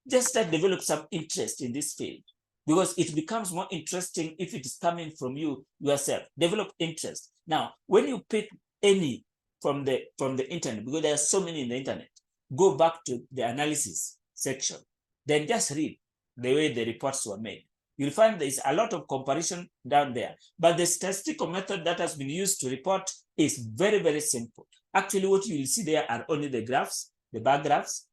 Just start develop some interest in this field, because it becomes more interesting if it is coming from you yourself. Develop interest. Now, when you pick any from the internet, because there are so many in the internet, go back to the analysis section, then just read the way the reports were made. You'll find there's a lot of comparison down there, but the statistical method that has been used to report is very, very simple. Actually, what you will see there are only the graphs, the bar graphs,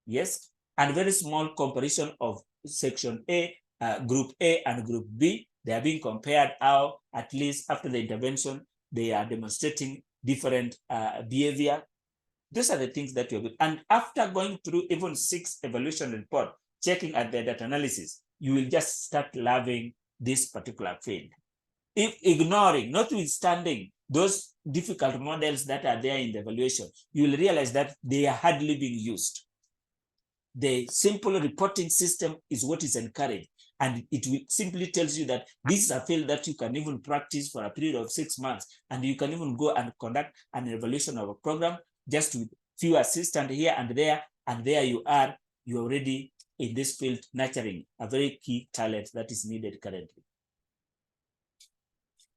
yes, and very small comparison of section A, group A and group B. They are being compared how, at least after the intervention, they are demonstrating different behavior. Those are the things that you're doing. And after going through even 6 evaluation report, checking at the data analysis, you will just start loving this particular field. If ignoring, notwithstanding those difficult models that are there in the evaluation, you will realize that they are hardly being used. The simple reporting system is what is encouraged, and it will simply tells you that this is a field that you can even practice for a period of 6 months, and you can even go and conduct an evaluation of a program just with few assistants here and there you are, you're already in this field nurturing a very key talent that is needed currently.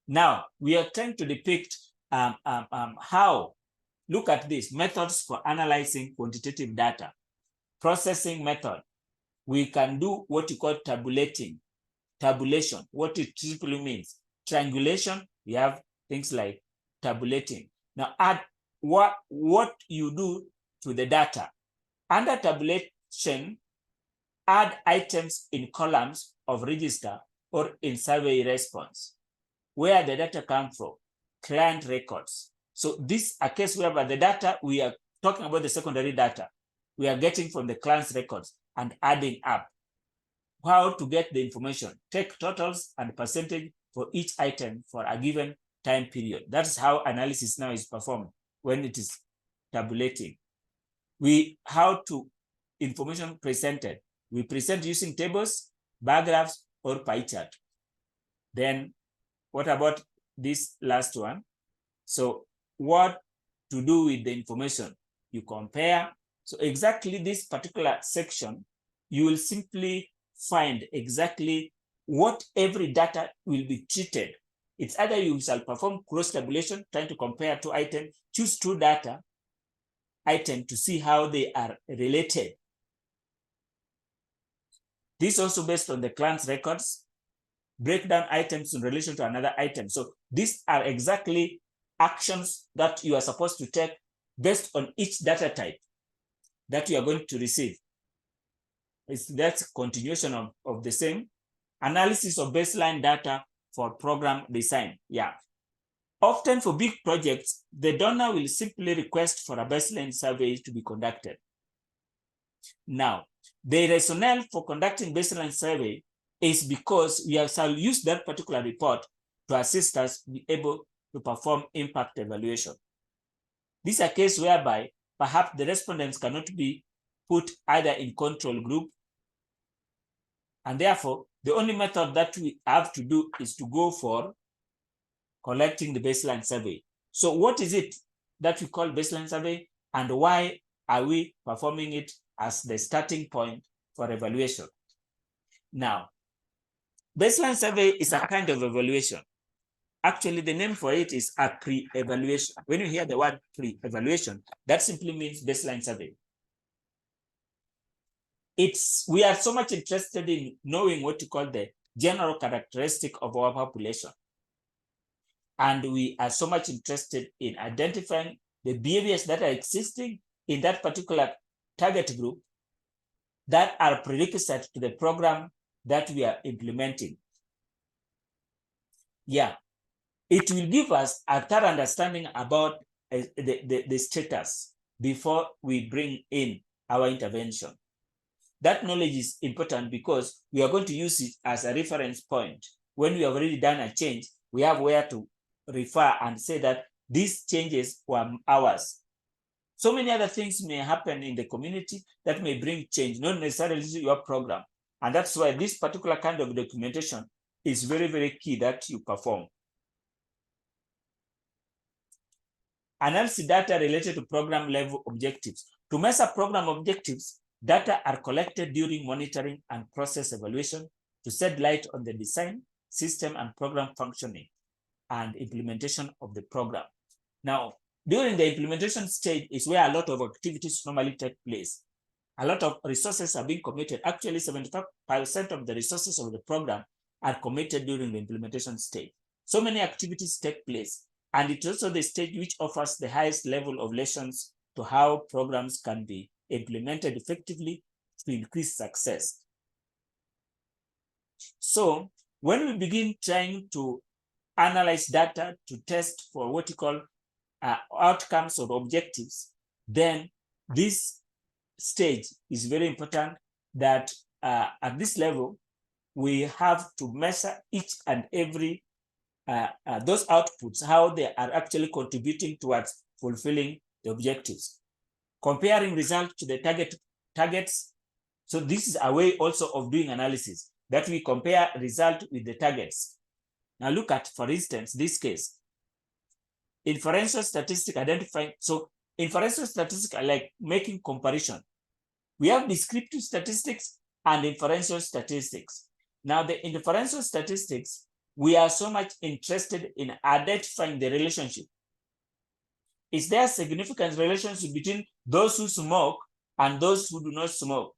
Now, we are trying to depict how, look at this, methods for analyzing quantitative data. Processing method, we can do what you call tabulation. What it simply means. Triangulation, we have things like tabulating. Now add what you do to the data. Under tabulation, add items in columns of register or in survey response. Where the data come from, client records. So this is a case whereby the data, we are talking about the secondary data we are getting from the client's records and adding up. How to get the information, take totals and percentage for each item for a given time period. That's how analysis now is performed when it is tabulating. How to information presented. We present using tables, bar graphs, or pie chart. Then what about this last one? So what to do with the information? You compare. So exactly this particular section, you will simply find exactly what every data will be treated. It's either you shall perform cross-tabulation, trying to compare two items, choose two data items to see how they are related. This also based on the client's records, break down items in relation to another item. So these are exactly actions that you are supposed to take based on each data type that you are going to receive. That's continuation of the same analysis of baseline data for program design. Yeah. Often for big projects, the donor will simply request for a baseline survey to be conducted. Now, the rationale for conducting baseline survey is because we shall use that particular report to assist us be able to perform impact evaluation. This is a case whereby perhaps the respondents cannot be put either in control group, and therefore the only method that we have to do is to go for collecting the baseline survey. So what is it that we call baseline survey, and why are we performing it as the starting point for evaluation? Now, baseline survey is a kind of evaluation. Actually, the name for it is a pre-evaluation. When you hear the word pre-evaluation, that simply means baseline survey. We are so much interested in knowing what you call the general characteristic of our population. And we are so much interested in identifying the behaviors that are existing in that particular target group that are prerequisite to the program that we are implementing. Yeah, it will give us a thorough understanding about the status before we bring in our intervention. That knowledge is important because we are going to use it as a reference point. When we have already done a change, we have where to refer and say that these changes were ours. So many other things may happen in the community that may bring change, not necessarily to your program. And that's why this particular kind of documentation is very, very key that you perform. Analysis data related to program level objectives. To measure program objectives, data are collected during monitoring and process evaluation to shed light on the design, system, and program functioning and implementation of the program. Now, during the implementation stage is where a lot of activities normally take place. A lot of resources are being committed. Actually, 75% of the resources of the program are committed during the implementation stage. So many activities take place, and it's also the stage which offers the highest level of lessons to how programs can be implemented effectively to increase success. So when we begin trying to analyze data to test for what you call outcomes or objectives, then this stage is very important that at this level, we have to measure each and every those outputs, how they are actually contributing towards fulfilling the objectives. Comparing results to the targets. So this is a way also of doing analysis, that we compare result with the targets. Now look at, for instance, this case. Inferential statistic identifying. So inferential statistics are like making comparison. We have descriptive statistics and inferential statistics. Now the inferential statistics, we are so much interested in identifying the relationship. Is there a significant relationship between those who smoke and those who do not smoke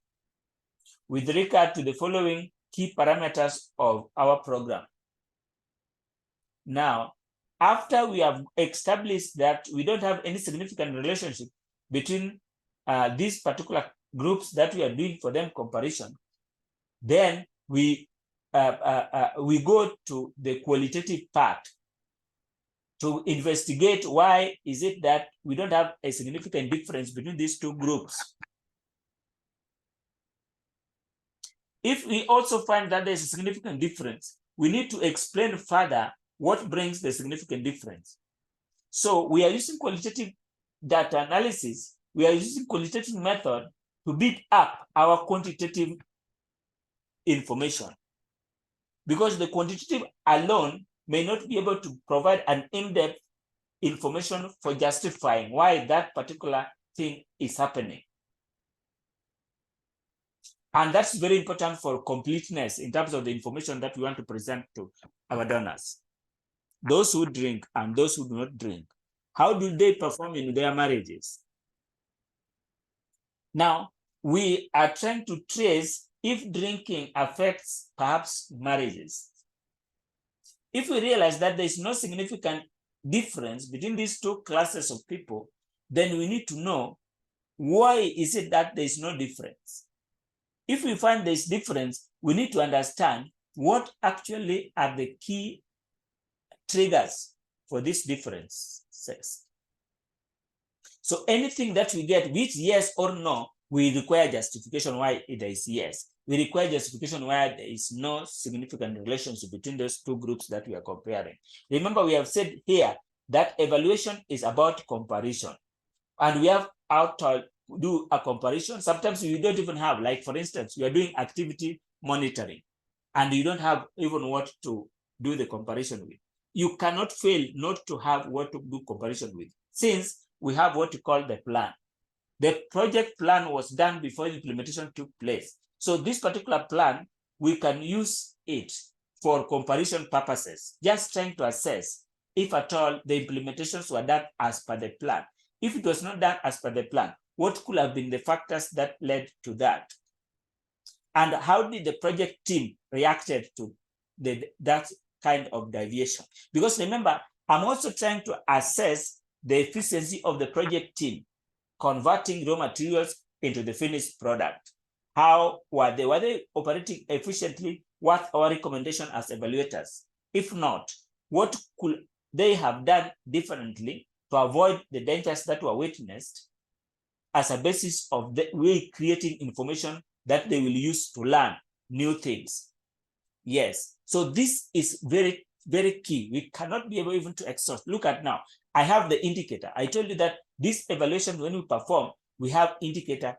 with regard to the following key parameters of our program? Now, after we have established that we don't have any significant relationship between these particular groups that we are doing for them comparison, then we go to the qualitative part to investigate why is it that we don't have a significant difference between these two groups. If we also find that there's a significant difference, we need to explain further what brings the significant difference. So we are using qualitative data analysis. We are using qualitative method to beat up our quantitative information, because the quantitative alone may not be able to provide an in-depth information for justifying why that particular thing is happening. And that's very important for completeness in terms of the information that we want to present to our donors. Those who drink and those who do not drink, how do they perform in their marriages? Now, we are trying to trace if drinking affects perhaps marriages. If we realize that there is no significant difference between these two classes of people, then we need to know why is it that there is no difference. If we find there is difference, we need to understand what actually are the key triggers for this differences. So anything that we get, which yes or no, we require justification why it is yes. We require justification why there is no significant relationship between those two groups that we are comparing. Remember, we have said here that evaluation is about comparison. And we have how to do a comparison. Sometimes you don't even have, like for instance, you are doing activity monitoring and you don't have even what to do the comparison with. You cannot fail not to have what to do comparison with, since we have what we call the plan. The project plan was done before the implementation took place. So this particular plan, we can use it for comparison purposes, just trying to assess if at all the implementations were done as per the plan. If it was not done as per the plan, what could have been the factors that led to that? And how did the project team reacted to that kind of deviation? Because remember, I'm also trying to assess the efficiency of the project team converting raw materials into the finished product. How were they operating efficiently? What our recommendation as evaluators? If not, what could they have done differently to avoid the dangers that were witnessed as a basis of the way creating information that they will use to learn new things? Yes, so this is very, very key. We cannot be able even to exhaust. Look at now, I have the indicator. I told you that this evaluation, when we perform, we have indicator.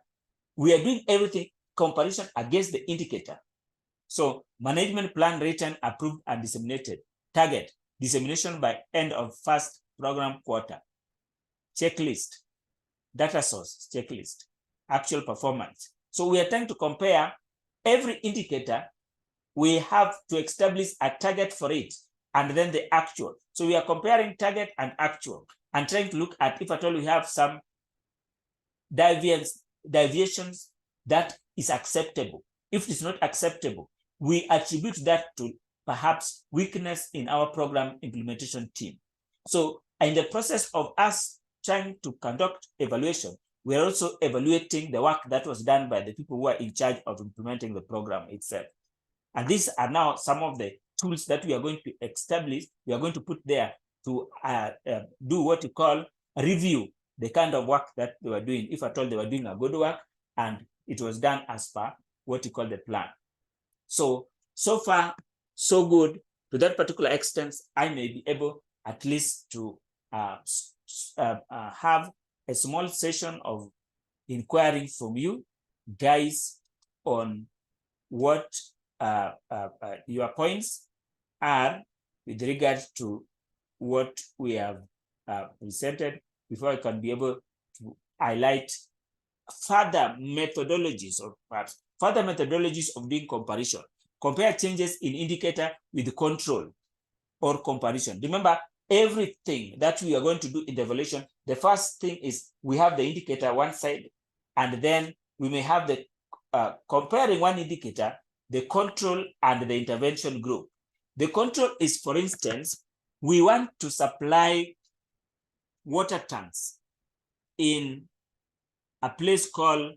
We are doing everything comparison against the indicator. So management plan written, approved, and disseminated. Target, dissemination by end of first program quarter. Checklist, data source, checklist, actual performance. So we are trying to compare every indicator. We have to establish a target for it and then the actual. So we are comparing target and actual and trying to look at if at all we have some deviations that is acceptable. If it's not acceptable, we attribute that to perhaps weakness in our program implementation team. So in the process of us trying to conduct evaluation, we are also evaluating the work that was done by the people who are in charge of implementing the program itself. And these are now some of the tools that we are going to establish, we are going to put there to do what we call review the kind of work that they were doing, if at all they were doing a good work, and it was done as per what we call the plan. So far, so good. To that particular extent, I may be able at least to have a small session of inquiring from you guys on what your points are with regards to what we have presented, before I can be able to highlight further methodologies, or perhaps further methodologies of doing comparison. Compare changes in indicator with control or comparison. Remember, everything that we are going to do in the evaluation, the first thing is we have the indicator one side, and then we may have the comparing one indicator, the control and the intervention group. The control is, for instance, we want to supply water tanks in a place called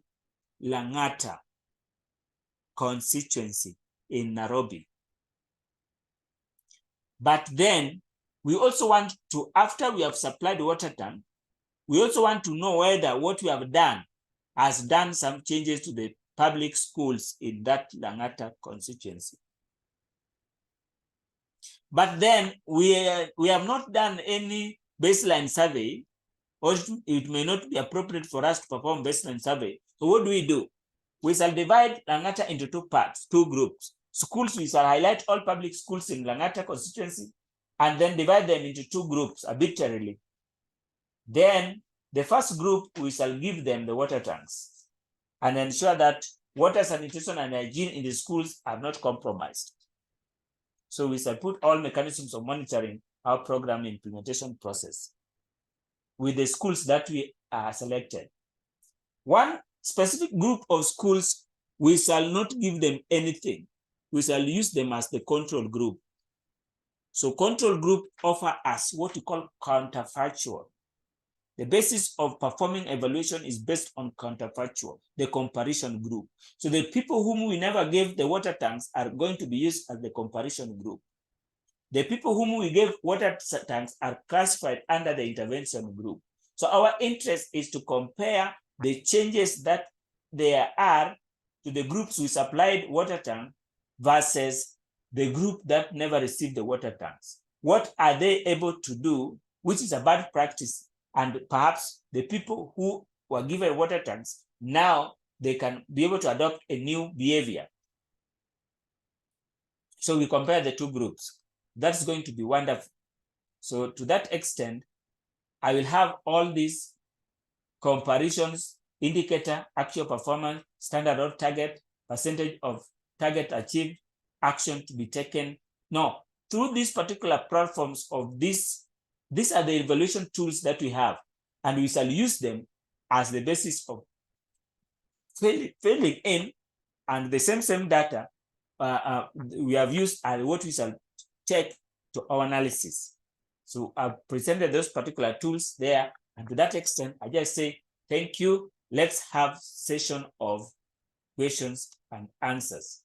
Langata constituency in Nairobi. But then we also want to, after we have supplied the water tank, we also want to know whether what we have done has done some changes to the public schools in that Langata constituency. But then we have not done any baseline survey, or it may not be appropriate for us to perform baseline survey. So what do? We shall divide Langata into two parts, two groups. schools, we shall highlight all public schools in Langata constituency and then divide them into 2 groups arbitrarily. Then the first group, we shall give them the water tanks and ensure that water sanitation and hygiene in the schools are not compromised. So we shall put all mechanisms of monitoring our program implementation process with the schools that we are selected. One specific group of schools, we shall not give them anything. We shall use them as the control group. So control group offer us what we call counterfactual. The basis of performing evaluation is based on counterfactual, the comparison group. So the people whom we never gave the water tanks are going to be used as the comparison group. The people whom we gave water tanks are classified under the intervention group. So our interest is to compare the changes that there are to the groups we supplied water tank versus the group that never received the water tanks. What are they able to do, which is a bad practice? And perhaps the people who were given water tanks, now they can be able to adopt a new behavior. So we compare the 2 groups. That's going to be wonderful. So to that extent, I will have all these comparisons, indicator, actual performance, standard or target, percentage of target achieved, action to be taken. No, through these particular platforms of these are the evaluation tools that we have, and we shall use them as the basis of filling in, and the same data we have used and what we shall check to our analysis. So I've presented those particular tools there, and to that extent, I just say thank you. Let's have session of questions and answers.